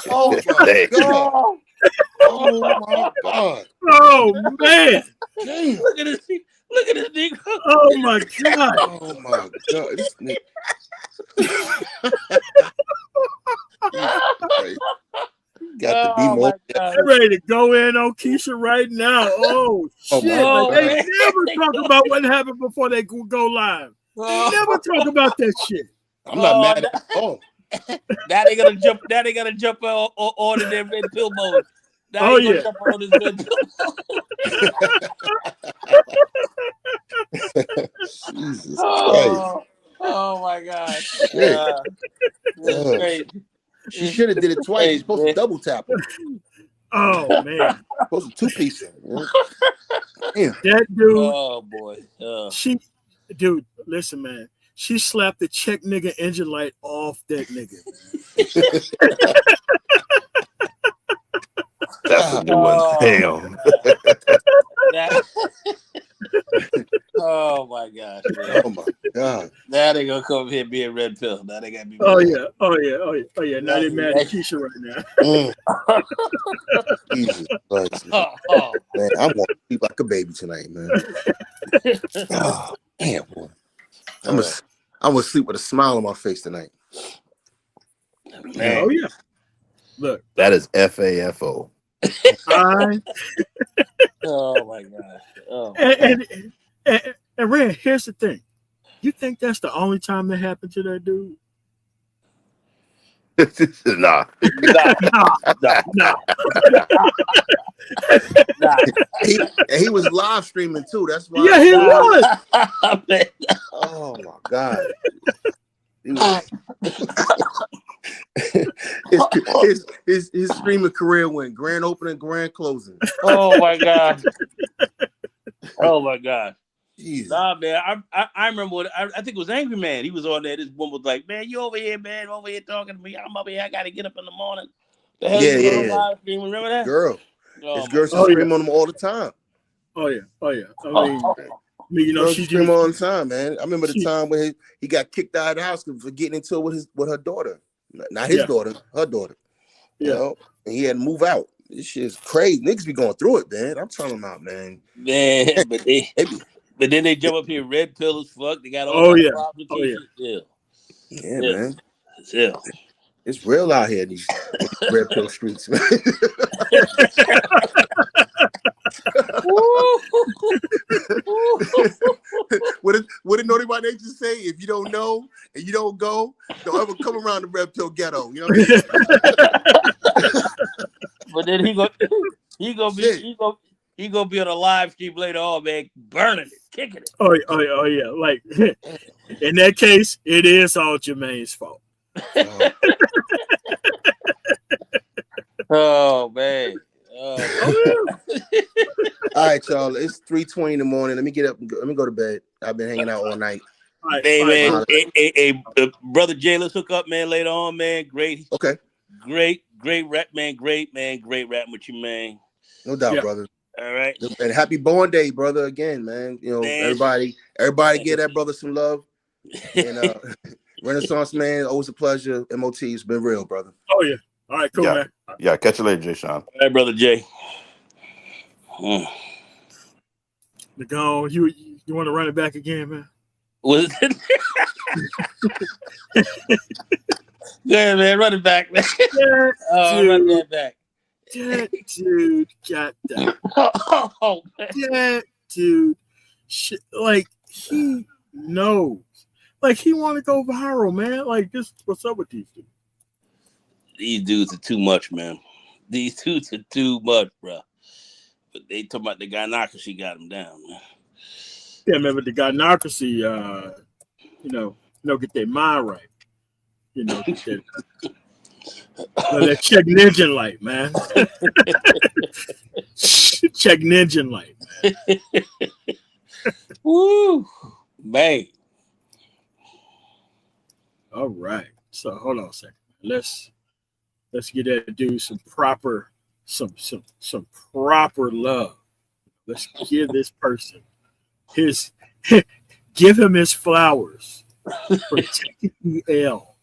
Oh my God! Oh my God! Oh man! Damn. Look at this nigga. Oh my God! Oh my God! This nigga. Got to be more. I'm ready to go in on Keisha right now. Oh shit! Oh, they man. never talk about what happened before they go live. They never talk about that shit. I'm not mad at all. Now they gotta jump. Now they gotta jump on in their red pill mode. Now Oh, they gonna yeah. jump on this red pill. Jesus Christ! Oh my God! Shit. This is crazy. She should have did it twice. She's supposed to double tap her. Oh man! Supposed to 2-piece her. Yeah. That dude. Oh boy. Dude, listen, man. She slapped the check nigga engine light off that nigga. That's a new one. Damn. Oh my gosh, man. Oh my God. Now they gonna come here being red pill. Now they gotta be. Oh yeah. Now they mad at That's- Keisha right now. Jesus Christ, man. Oh, Man, I'm gonna sleep like a baby tonight, man. Oh, damn, boy. I'm gonna sleep with a smile on my face tonight. man. Oh yeah. Look, That is FAFO. I Oh my gosh. Oh. and Red, here's the thing. You think that's the only time that happened to that dude? Nah. Nah. He was live streaming too. That's why. Yeah, he was. Man. Oh my God. He was- his streaming career went grand opening, grand closing. Oh my god. Oh my god. Jesus. Nah, man. I remember what I think it was Angry Man. He was on there. This woman was like, "Man, you over here, man, over here talking to me. I'm over here. I gotta get up in the morning." The hell Yeah, you doing yeah. live stream? Remember that? Girl. Oh, His girls Oh, stream on him all the time. Oh yeah. I mean, Oh, you know, Girls she stream just, all the time, man. I remember the she- time when he got kicked out of the house for getting into it with her daughter. Not his Yeah. daughter, her daughter. You Yeah. know, and he had to move out. This shit's crazy. Niggas be going through it, man. I'm telling them out, man. man, They be- but then they jump up here red pill as fuck. They got all Oh, kinds yeah. of problems. Oh, yeah. Yeah. yeah, Yeah. man. Yeah. It's real out here in these red pill streets, man. What did Naughty by Nature say? If you don't know and you don't go, don't ever come around the red pill ghetto. You know what I mean? But then he gonna be on a live stream later on, man, burning it, kicking it. oh yeah. Like in that case, it is all Jermaine's fault. Oh man. Oh, All right, y'all. It's 3:20 in the morning. Let me get up. Let me go to bed. I've been hanging out all night. All right, hey all right, man, brother Jay, let's hook up, man, later on, man. Great rap, man. Great rapping with you, man. No doubt, Yeah. brother. All right. And happy Born Day, brother. Again, man. You know, Man. everybody give that brother some love. And Renaissance man, always a pleasure. MOT, it's been real, brother. Oh yeah. All right, cool, Yeah. man. Yeah, catch you later, Jay Sean. All right, brother Jay. The gone. You want to run it back again, man? Was it? Yeah, man, run it back, man. Yeah, Oh, run that back. that dude got that. Oh, man. That dude, like he knows, like he want to go viral, man. Like this, what's up with these dudes? These dudes are too much, man. These dudes are too much, bro. But they talking about the guy knocker, she got him down, man. Yeah, man, but the gynocracy, get their mind right. Get that check engine light, man. Check engine light, man. Woo, man. All right. So hold on a second. Let's get that dude some proper love. Let's give this person give him his flowers for taking the L.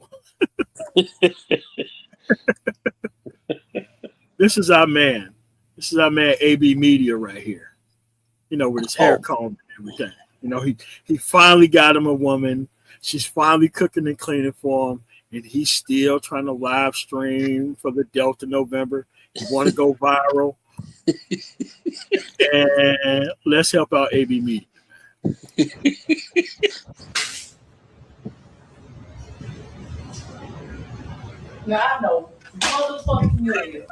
This is our man. This is our man AB Media right here. With his hair combed and everything. He finally got him a woman. She's finally cooking and cleaning for him. And he's still trying to live stream for the Delta November. He want to go viral. And let's help out AB Media. Now I know motherfucking you.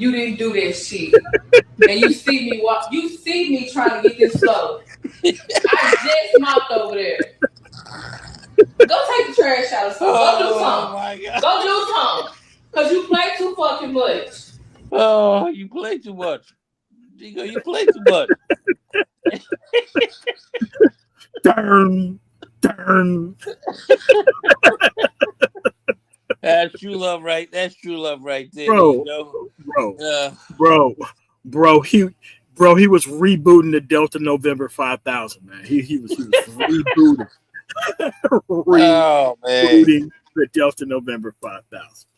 You didn't do that shit. And you see me trying to get this flow. I just mopped over there. Go take the trash out of something. Go do something. My God. Go do something. Because you play too fucking much. Oh, you play too much. You play too much. Darn. That's true love, right? That's true love right there. Bro. You know? Bro, Bro, he was rebooting the Delta November 5000, man. He was rebooting. Oh man. Rebooting the Delta November 5000.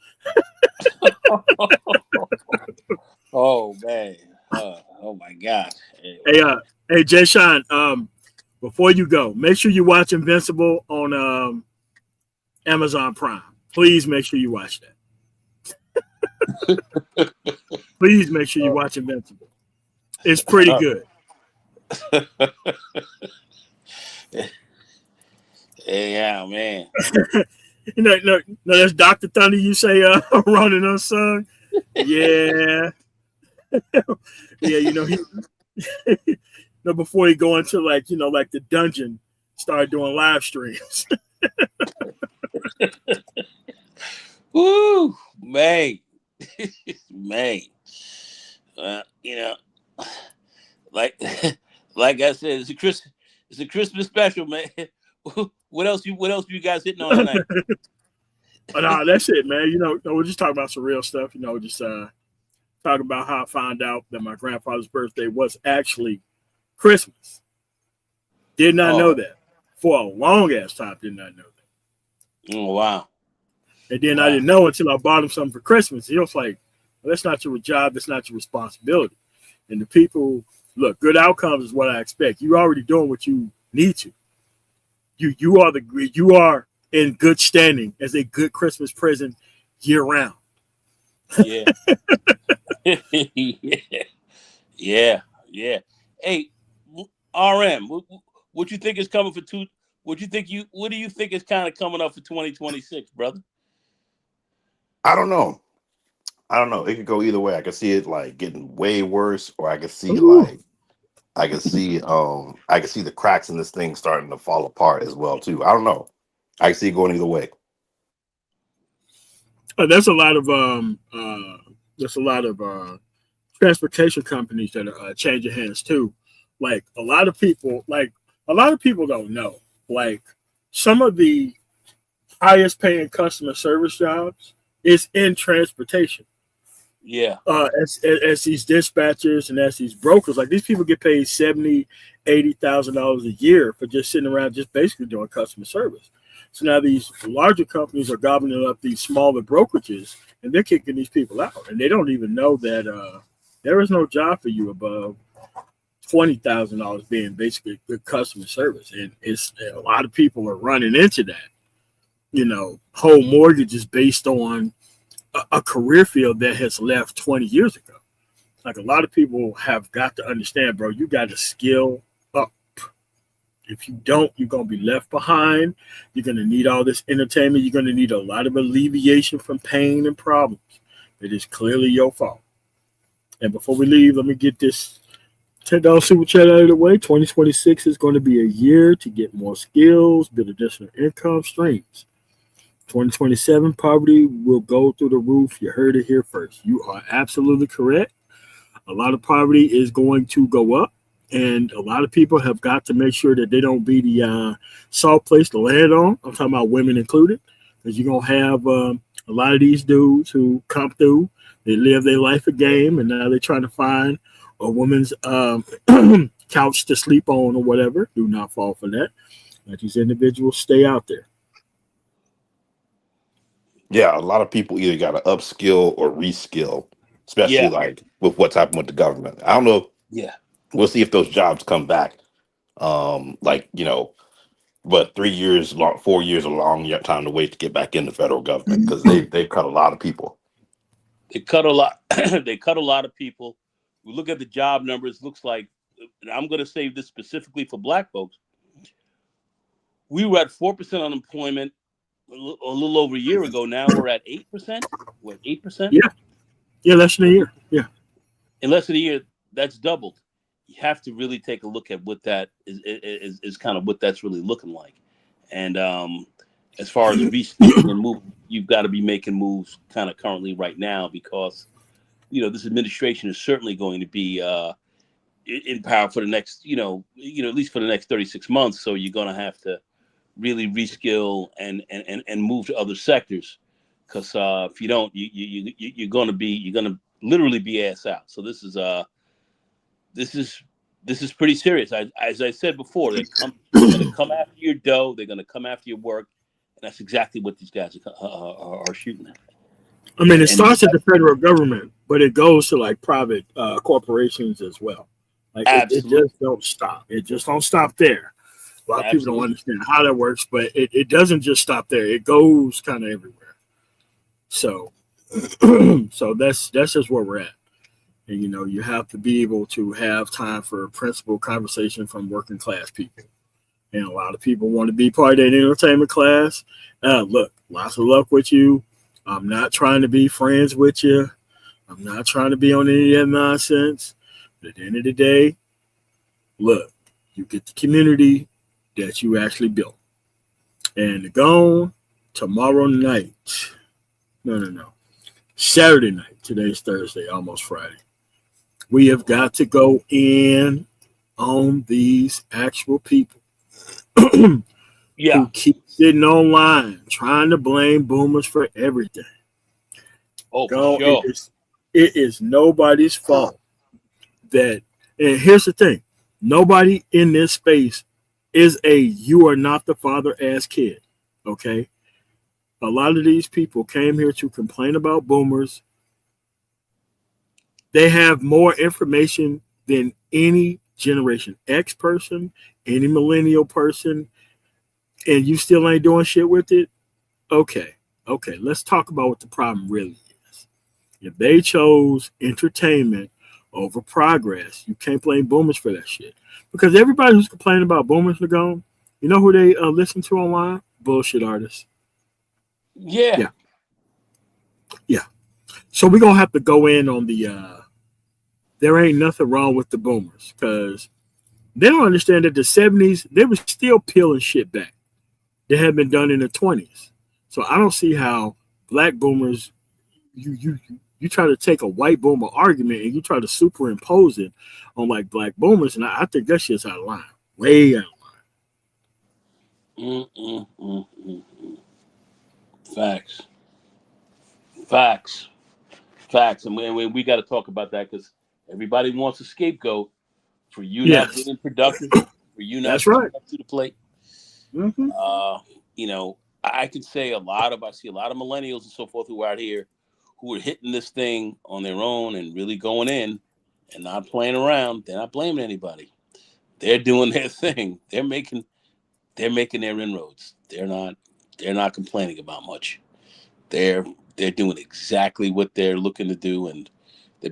Oh man. Oh my God. Hey, Jay Sean, before you go, make sure you watch Invincible on Amazon Prime. Please make sure you watch that. Please make sure you watch Invincible. It's pretty good. Yeah, man. No, that's Dr. Thunder. You say running on son. Yeah. Yeah, he before he go into like the dungeon, start doing live streams. Woo, man. Man. Like I said, it's a Christmas special, man. What else you guys hitting on tonight? But that's it, man. We're just talking about some real stuff. Just talking about how I found out that my grandfather's birthday was actually Christmas. Did not know that for a long ass time. Did not know that. Oh wow! And then I didn't know until I bought him something for Christmas. He was like, well, "That's not your job. That's not your responsibility." And the people look, good outcomes is what I expect. You're already doing what you need to. You are in good standing as a good Christmas present year round. Yeah. Yeah. Hey, RM, what you think is coming for what do you think is kind of coming up for 2026, brother? I don't know. It could go either way. I could see it like getting way worse, or I could see I could see the cracks in this thing starting to fall apart as well too. I don't know. I can see it going either way. There's a lot of transportation companies that are changing hands too. Like a lot of people don't know. Like some of the highest paying customer service jobs is in transportation. Yeah. As these dispatchers and as these brokers, like these people get paid $70,000-$80,000 a year for just sitting around, just basically doing customer service. So now these larger companies are gobbling up these smaller brokerages, and they're kicking these people out, and they don't even know that there is no job for you above $20,000 being basically good customer service, and a lot of people are running into that. Whole mortgages based on a career field that has left 20 years ago. Like a lot of people have got to understand, bro, you got to skill up. If you don't, you're going to be left behind. You're going to need all this entertainment. You're going to need a lot of alleviation from pain and problems. It is clearly your fault. And before we leave, let me get this $10 super chat out of the way. 2026 is going to be a year to get more skills, build additional income streams. 2027, poverty will go through the roof. You heard it here first. You are absolutely correct. A lot of poverty is going to go up, and a lot of people have got to make sure that they don't be the soft place to land on. I'm talking about women included, because you're going to have a lot of these dudes who come through, they live their life a game, and now they're trying to find a woman's couch to sleep on or whatever. Do not fall for that. Let these individuals stay out there. Yeah, a lot of people either got to upskill or reskill, especially like with what's happened with the government. I don't know. Yeah. We'll see if those jobs come back. But 3 years, 4 years, a long time to wait to get back in the federal government because they've cut a lot of people. They cut a lot. They cut a lot of people. We look at the job numbers. Looks like, and I'm going to say this specifically for Black folks. We were at 4% unemployment a little over a year ago. Now we're at 8%. What, 8%? Yeah, less than a year. Yeah, in less than a year, that's doubled. You have to really take a look at what that is kind of what that's really looking like. And as far as reskilling and move, you've got to be making moves kind of currently right now because, this administration is certainly going to be in power for the next, at least for the next 36 months. So you're going to have to really reskill and move to other sectors because if you don't, you're going to literally be ass out. So this this is pretty serious. As I said before, they're going to come after your dough. They're going to come after your work, and that's exactly what these guys are shooting at. I mean, it starts at the federal government, but it goes to like private corporations as well. Like it just don't stop. It just don't stop there. A lot of people don't understand how that works, but it doesn't just stop there. It goes kind of everywhere. So, so that's just where we're at. And you know, you have to be able to have time for principled conversation from working class people. And a lot of people want to be part of that entertainment class. Look, lots of luck with you. I'm not trying to be friends with you. I'm not trying to be on any of that nonsense. But at the end of the day, look, you get the community that you actually built. And gone tomorrow night. No. Saturday night. Today's Thursday, almost Friday. We have got to go in on these actual people. Who keep sitting online trying to blame boomers for everything. Oh, for sure. It is nobody's fault that, and here's the thing, nobody in this space is a you are not the father ass kid. Okay. A lot of these people came here to complain about boomers. They have more information than any Generation X person, any millennial person, and you still ain't doing shit with it. Okay, let's talk about what the problem really is. If they chose entertainment over progress, you can't blame boomers for that shit. Because everybody who's complaining about boomers are gone, you know who they listen to online? Bullshit artists. Yeah. So we're going to have to go in on the, there ain't nothing wrong with the boomers. Because they don't understand that the 70s, they were still peeling shit back that had been done in the 20s. So I don't see how black boomers, you try to take a white boomer argument and you try to superimpose it on like black boomers, and I think that shit's out of line, way out of line. Facts. And we got to talk about that because everybody wants a scapegoat for you not being productive, for you not coming up to the plate. Mm-hmm. You know, I can say I see a lot of millennials and so forth who are out here who are hitting this thing on their own and really going in and not playing around. They're not blaming anybody. They're doing their thing. They're making their inroads. They're not complaining about much. They're doing exactly what they're looking to do, and they're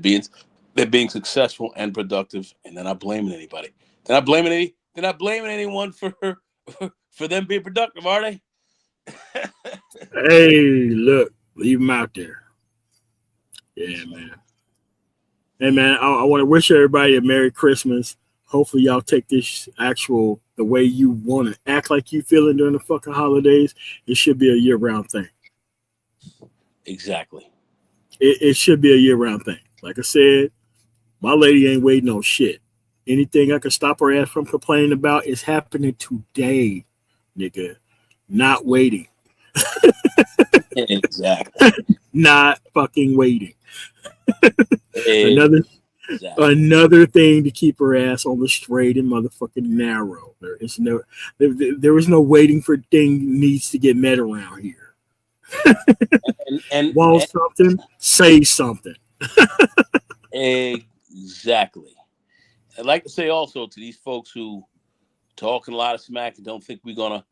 being successful and productive, and they're not blaming anybody. They're not blaming anyone for them being productive, are they? Hey, look, leave them out there. Yeah, man. Hey, man, I want to wish everybody a Merry Christmas. Hopefully, y'all take this the way you want to act like you feeling during the fucking holidays. It should be a year-round thing. Exactly. It should be a year-round thing. Like I said, my lady ain't waiting on shit. Anything I can stop her ass from complaining about is happening today, nigga. Not waiting. Exactly. Not fucking waiting. Exactly. Another thing to keep her ass on the straight and motherfucking narrow. There is no waiting for thing needs to get met around here. Want something? Say something. Exactly. I'd like to say also to these folks who talking a lot of smack and don't think we're gonna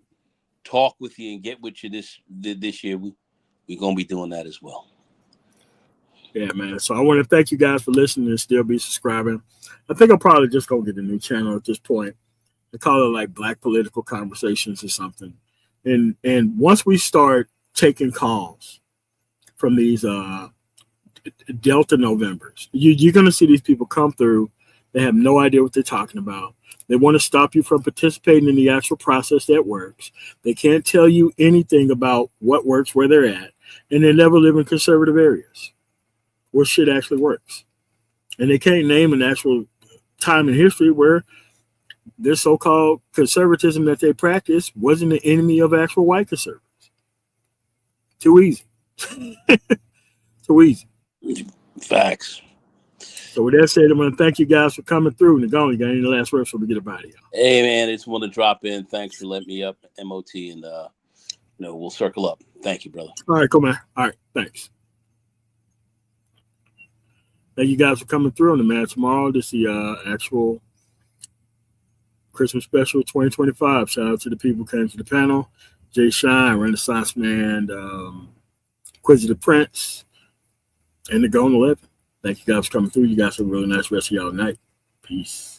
talk with you and get with you this year, we're gonna be doing that as well. Yeah, man. So I want to thank you guys for listening and still be subscribing. I think I'll probably just go get a new channel at this point. I call it like Black Political Conversations or something. And once we start taking calls from these Delta Novembers, you're going to see these people come through. They have no idea what they're talking about. They want to stop you from participating in the actual process that works. They can't tell you anything about what works, where they're at, and they never live in conservative areas where shit actually works. And they can't name an actual time in history where this so-called conservatism that they practice wasn't an enemy of actual white conservatives. Too easy. Too easy. Facts. So with that said, I want to thank you guys for coming through. Nagoni, you got any last words before we get up out of here? Hey man, I just want to drop in. Thanks for letting me up, MOT, and we'll circle up. Thank you, brother. All right, cool, man. All right, thanks. Thank you guys for coming through on the Man Tomorrow. This is the actual Christmas special 2025. Shout out to the people who came to the panel. Jay Shine, Renaissance Man, Inquisitive Prince, and the Golden 11. Thank you guys for coming through. You guys have a really nice rest of y'all night. Peace.